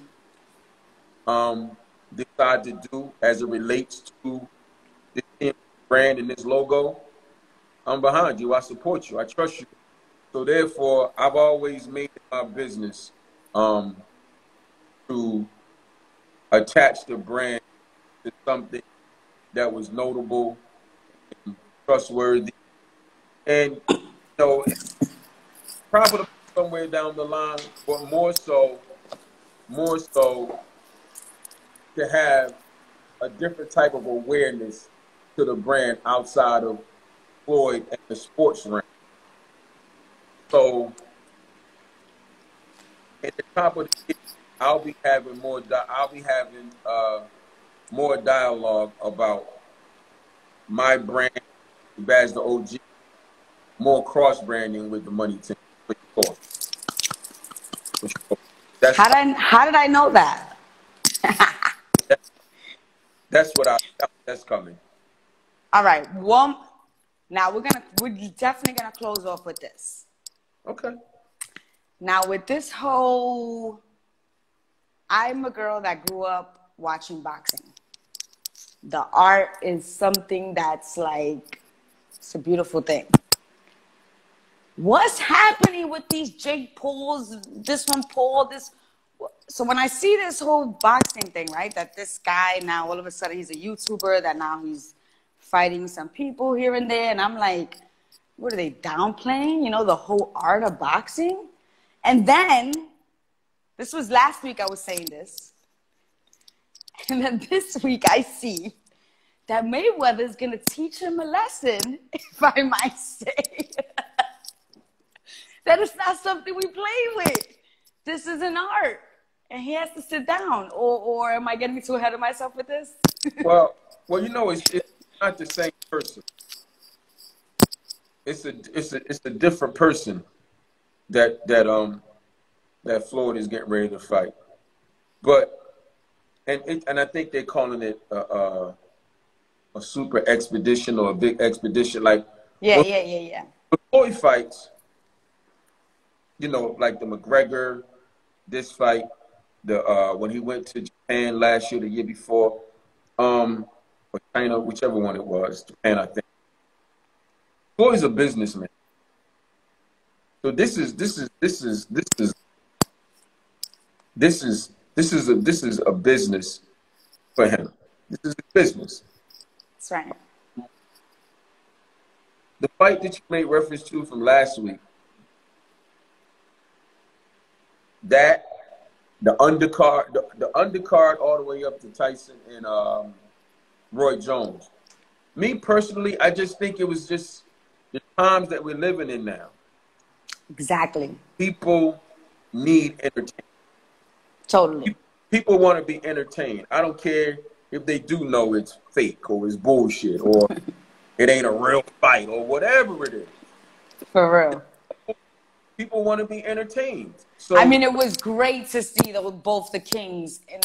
decide to do as it relates to this brand and this logo, I'm behind you, I support you, I trust you. So therefore, I've always made it my business to attach the brand to something that was notable and trustworthy, and, you know, profitable somewhere down the line, but more so to have a different type of awareness to the brand outside of Floyd and the sports ring. So, at the top of the year, I'll be having more dialogue about my brand, Shabazz The OG, more cross branding with the money team. For sure. For sure. How did I know that? That's that's coming. All right. Now we're definitely gonna close off with this. Okay. Now with this whole, I'm a girl that grew up watching boxing. The art is something that's like, it's a beautiful thing. What's happening with these Jake Pauls, this one Paul, this? So when I see this whole boxing thing, right, that this guy now all of a sudden he's a YouTuber, that now he's fighting some people here and there, and I'm like, what are they downplaying? You know, the whole art of boxing? And then, this was last week I was saying this, and then this week I see that Mayweather's gonna teach him a lesson, if I might say. That it's not something we play with. This is an art. And he has to sit down. Or am I getting too ahead of myself with this? well, you know, it's not the same person. It's a different person that Floyd is getting ready to fight. But and I think they're calling it a super expedition or a big expedition. Like Yeah. When Floyd fights, you know, like the McGregor, this fight, when he went to Japan last year, the year before, or China, whichever one it was, Japan, I think. Floyd's a businessman. So this is a business for him. This is a business. That's right. The fight that you made reference to from last week, that the undercard all the way up to Tyson and Roy Jones. Me personally, I just think it was just the times that we're living in now. Exactly. People need entertainment. Totally. People want to be entertained. I don't care if they do know it's fake or it's bullshit or it ain't a real fight or whatever it is. For real. People want to be entertained. So I mean, it was great to see both the kings in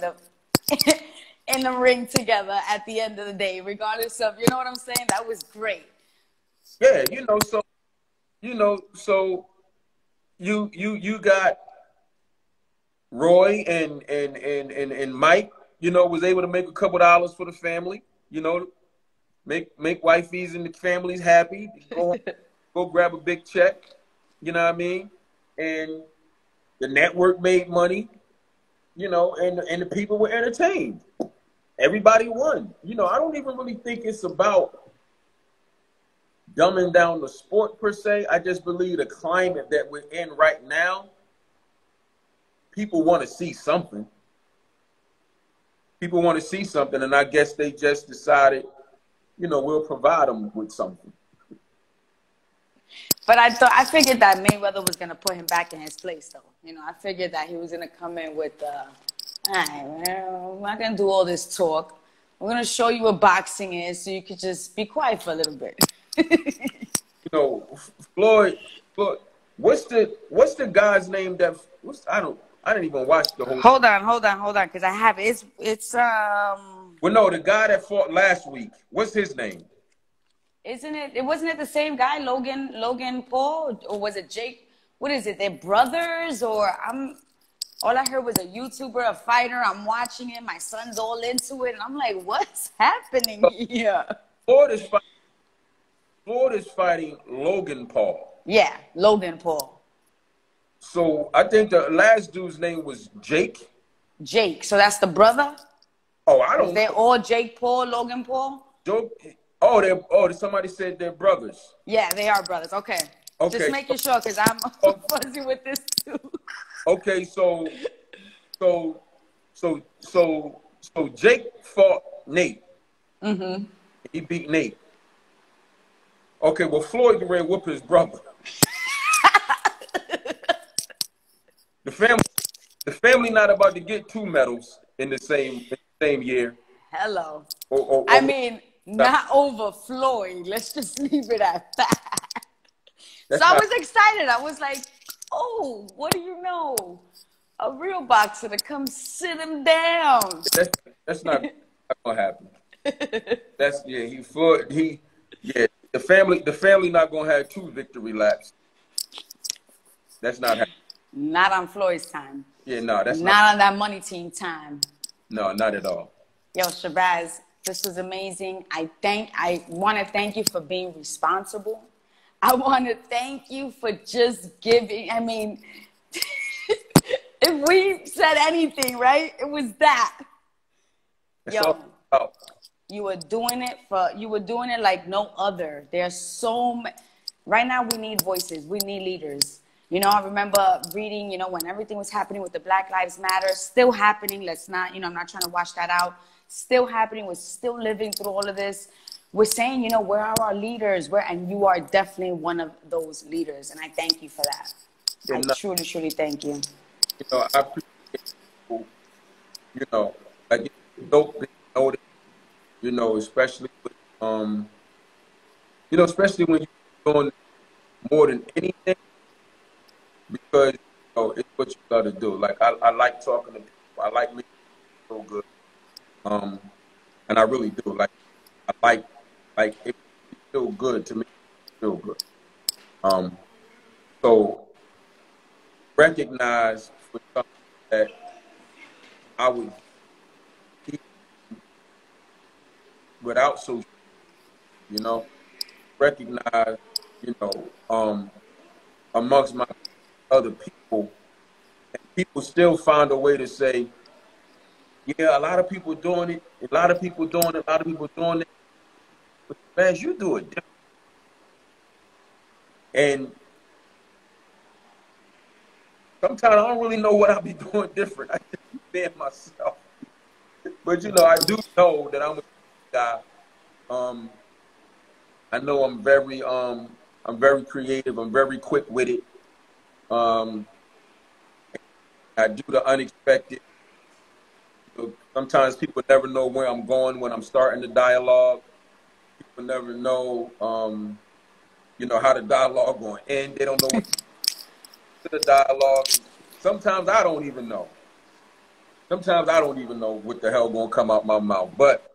the ring together at the end of the day, regardless of, you know what I'm saying? That was great. Yeah, so you got Roy and Mike, you know, was able to make a couple dollars for the family, you know, make wifeys and the families happy. Go grab a big check, you know what I mean? And the network made money, you know, and the people were entertained. Everybody won. You know, I don't even really think it's about dumbing down the sport per se. I just believe the climate that we're in right now, people want to see something. People want to see something, and I guess they just decided, you know, we'll provide them with something. But I figured that Mayweather was gonna put him back in his place, though. You know, I figured that he was gonna come in with, all right, well, I'm not gonna do all this talk. We're gonna show you what boxing is, so you could just be quiet for a little bit. You know, Floyd. What's the guy's name that? I didn't even watch the whole. Hold on, because I have it. It's Well, no, the guy that fought last week. What's his name? Isn't it? Wasn't it the same guy, Logan Paul, or was it Jake? What is it? They're brothers, or all I heard was a YouTuber, a fighter. I'm watching him. My son's all into it, and I'm like, what's happening here? Floyd is fighting Logan Paul. Yeah, Logan Paul. So I think the last dude's name was Jake. Jake. So that's the brother? Oh, I don't know. They're all Jake Paul, Logan Paul? Somebody said they're brothers. Yeah, they are brothers. Okay. Just making sure, because I'm fuzzy with this too. Okay, so Jake fought Nate. Mm-hmm. He beat Nate. Okay, well, Floyd can ready whoop his brother. The the family not about to get 2 medals in the same year. Hello. Or I mean, not overflowing. Let's just leave it at that. So I was excited. I was like, oh, what do you know? A real boxer to come sit him down. That's not gonna happen. That's the family not gonna have 2 victory laps. That's not happening. Not on Floyd's time. Yeah, no, that's not on that money team time. No, not at all. Yo, Shabazz, this was amazing. I want to thank you for being responsible. I want to thank you for just giving. I mean, if we said anything, right, it was that. Yo, you were doing it like no other. There's so many. Right now, we need voices. We need leaders. You know, I remember reading, you know, when everything was happening with the Black Lives Matter, still happening. Let's not, you know, I'm not trying to wash that out. Still happening. We're still living through all of this. We're saying, you know, where are our leaders? And you are definitely one of those leaders. And I thank you for that. I truly, truly thank you. You know, I appreciate people, you know, like, you know, especially with, you know, especially when you're doing more than anything, because, you know, it's what you got to do. Like, I like talking to people. I like making people feel good. And I really do. Like, I like it feel good to me. Feel good. So recognize for something that I would keep without social, you know, recognize, you know, amongst my other people, and people still find a way to say, yeah, a lot of people doing it, a lot of people doing it, a lot of people doing it, but man, you do it different. And sometimes I don't really know what I'll be doing different. I just be being myself. But, you know, I do know that I'm a guy. I know I'm very creative. I'm very quick with it. I do the unexpected. Sometimes people never know where I'm going when I'm starting the dialogue. People never know, you know, how the dialogue going to end. They don't know what to the dialogue. Sometimes I don't even know. Sometimes I don't even know what the hell going to come out my mouth. But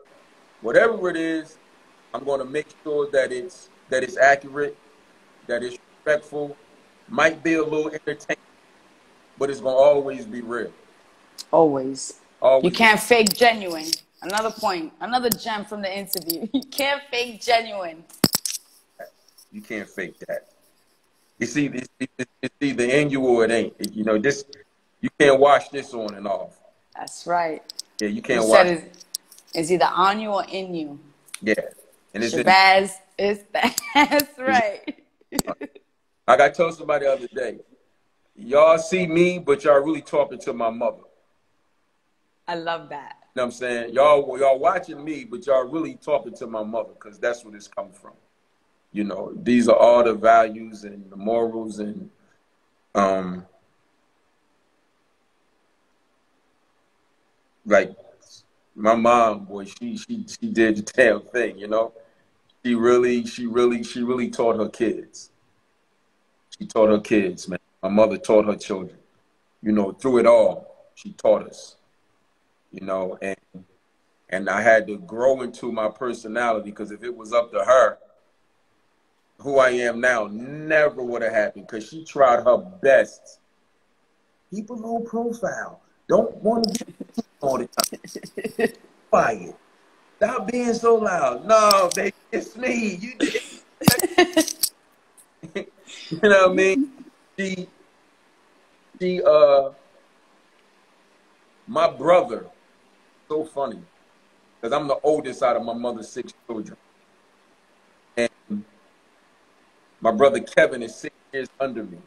whatever it is, I'm going to make sure that it's accurate, that it's respectful, might be a little entertaining, but it's going to always be real. Always. Always. You can't fake genuine. Another point, another gem from the interview. You can't fake genuine. You can't fake that. You see, it's either in you or it ain't. You know, this, you can't wash this on and off. That's right. Yeah, you can't wash it. It's either on you or in you. Yeah. And it's Shabazz is that's right. Like I told somebody the other day, y'all see me, but y'all really talking to my mother. I love that. You know what I'm saying? Y'all watching me, but y'all really talking to my mother, because that's where this comes from. You know, these are all the values and the morals and like my mom, boy, she did the damn thing, you know. She really taught her kids. She taught her kids, man. My mother taught her children. You know, through it all, she taught us. You know, and I had to grow into my personality, because if it was up to her, who I am now never would have happened, because she tried her best. Keep a low profile. Don't want to be all the time. Quiet. Stop being so loud. No, baby, it's me. You did. You know what I mean? My brother, so funny, because I'm the oldest out of my mother's 6 children. And my brother Kevin is 6 years under me.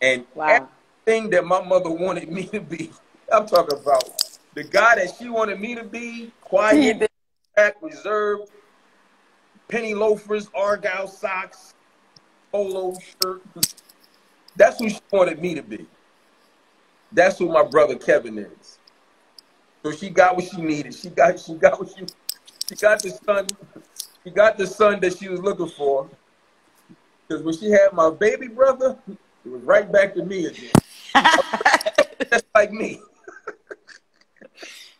And everything that my mother wanted me to be, I'm talking about the guy that she wanted me to be, quiet, reserved, penny loafers, Argyle socks, polo shirt. That's who she wanted me to be. That's who my brother Kevin is. So she got what she needed. She got the son. She got the son that she was looking for. Because when she had my baby brother, it was right back to me again. Just like me.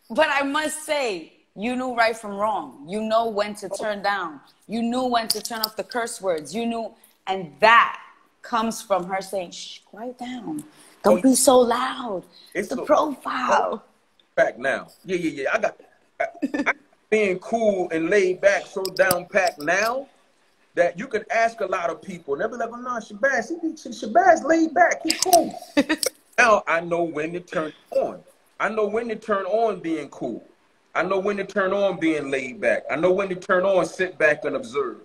But I must say, you knew right from wrong. You know when to turn down. You knew when to turn off the curse words. You knew, and that comes from her saying, shh, quiet down. Don't be so loud. It's the profile. Back now. Yeah. I being cool and laid back, so down packed now that you can ask a lot of people. And they'll be like, oh, no, Shabazz laid back. He cool. Now I know when to turn on. I know when to turn on being cool. I know when to turn on being laid back. I know when to turn on sit back and observe.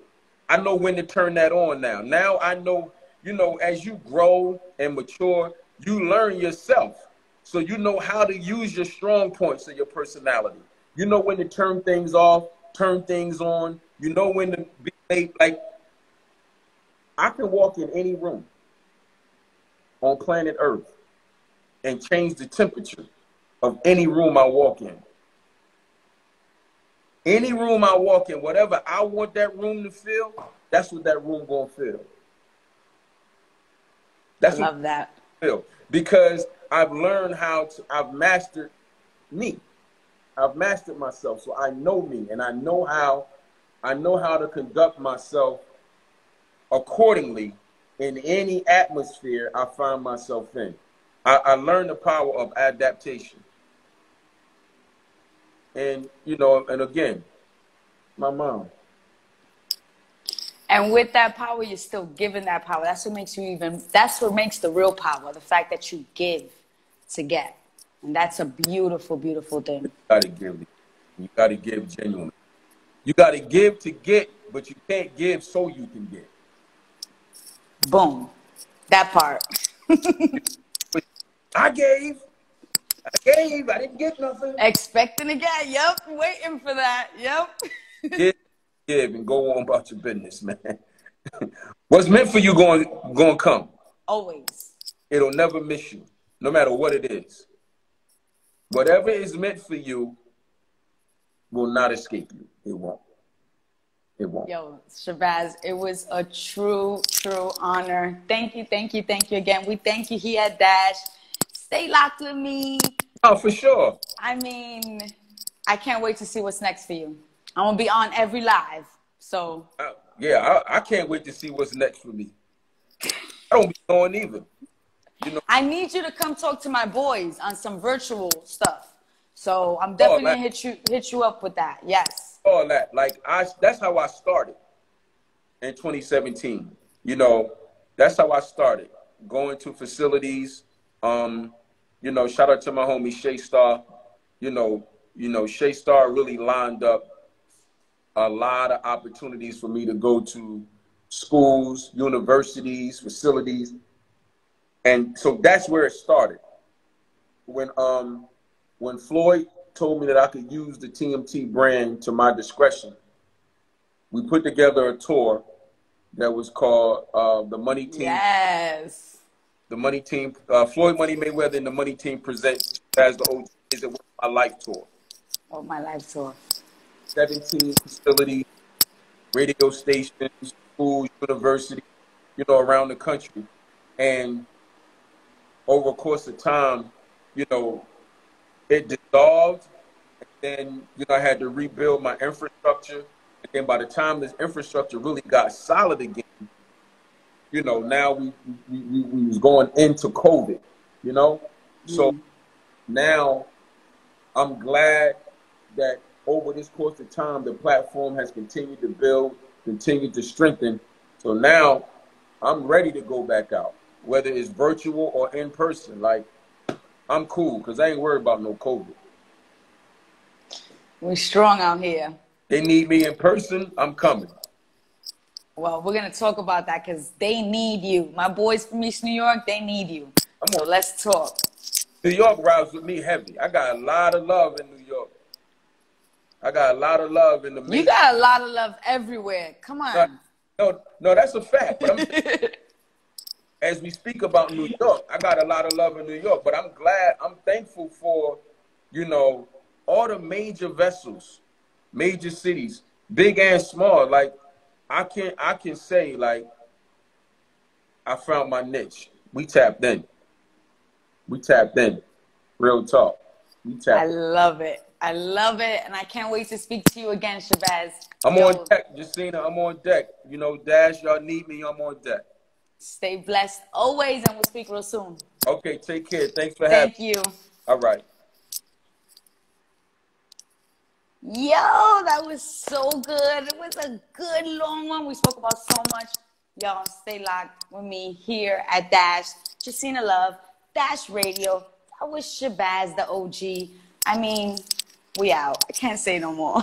I know when to turn that on now. Now I know, you know, as you grow and mature, you learn yourself. So you know how to use your strong points of your personality. You know when to turn things off, turn things on. You know when to be late. Like, I can walk in any room on planet Earth and change the temperature of any room I walk in. Any room I walk in, whatever I want that room to feel, that's what that room gonna feel. I love that. Feel. Because I've learned I've mastered me. I've mastered myself, so I know me, and I know how to conduct myself accordingly in any atmosphere I find myself in. I learned the power of adaptation. And, you know, and again, my mom. And with that power, you're still giving that power. That's what makes the real power, the fact that you give to get. And that's a beautiful, beautiful thing. You gotta give. You gotta give genuinely. You gotta give to get, but you can't give so you can get. Boom. That part. I gave. I didn't get nothing. Expecting to get. Yep. Waiting for that. Yep. Give and go on about your business, man. What's meant for you going to come. Always. It'll never miss you, no matter what it is. Whatever is meant for you will not escape you. It won't. It won't. Yo, Shabazz, it was a true, true honor. Thank you again. We thank you here at Dash. Stay locked with me. Oh, for sure. I mean, I can't wait to see what's next for you. I'm going to be on every live. So. Yeah, I can't wait to see what's next for me. I don't be knowing either. You know, I need you to come talk to my boys on some virtual stuff. So I'm definitely going to hit you up with that. Yes. All that. Like, that's how I started in 2017. You know, that's how I started. Going to facilities. You know, shout out to my homie Shay Star. You know, Shay Star really lined up a lot of opportunities for me to go to schools, universities, facilities. And so that's where it started. When Floyd told me that I could use the TMT brand to my discretion, we put together a tour that was called the Money Team. Yes. The Money Team, Floyd Money Mayweather and the Money Team presents Shabazz The OG is My Life Tour. Oh, My Life Tour. 17 facilities, radio stations, schools, universities, you know, around the country. And over the course of time, you know, it dissolved. And then, you know, I had to rebuild my infrastructure. And then by the time this infrastructure really got solid again, you know, now we was going into COVID, you know? So now I'm glad that over this course of time, the platform has continued to build, continued to strengthen. So now I'm ready to go back out, whether it's virtual or in person. Like, I'm cool because I ain't worried about no COVID. We're strong out here. They need me in person, I'm coming. Well, we're going to talk about that because they need you. My boys from East New York, they need you. So let's talk. New York rides with me heavy. I got a lot of love in New York. I got a lot of love in the You got a lot of love everywhere. Come on. No, that's a fact. But as we speak about New York, I got a lot of love in New York, but I'm thankful for, you know, all the major vessels, major cities, big and small. Like I can say like I found my niche. We tapped in. We tapped in. Real talk. We tapped I in. love it. I love it. And I can't wait to speak to you again, Shabazz. I'm Yo, on deck, Justina. I'm on deck. You know, Dash, y'all need me. I'm on deck. stay blessed always, and we'll speak real soon. Okay, take care. Thanks for having Thank me. you. All right. Yo, that was so good. It was a good long one. We spoke about so much. Y'all stay locked with me here at Dash. Justina Love, Dash Radio. That was Shabazz the OG. I mean, we out. I can't say no more.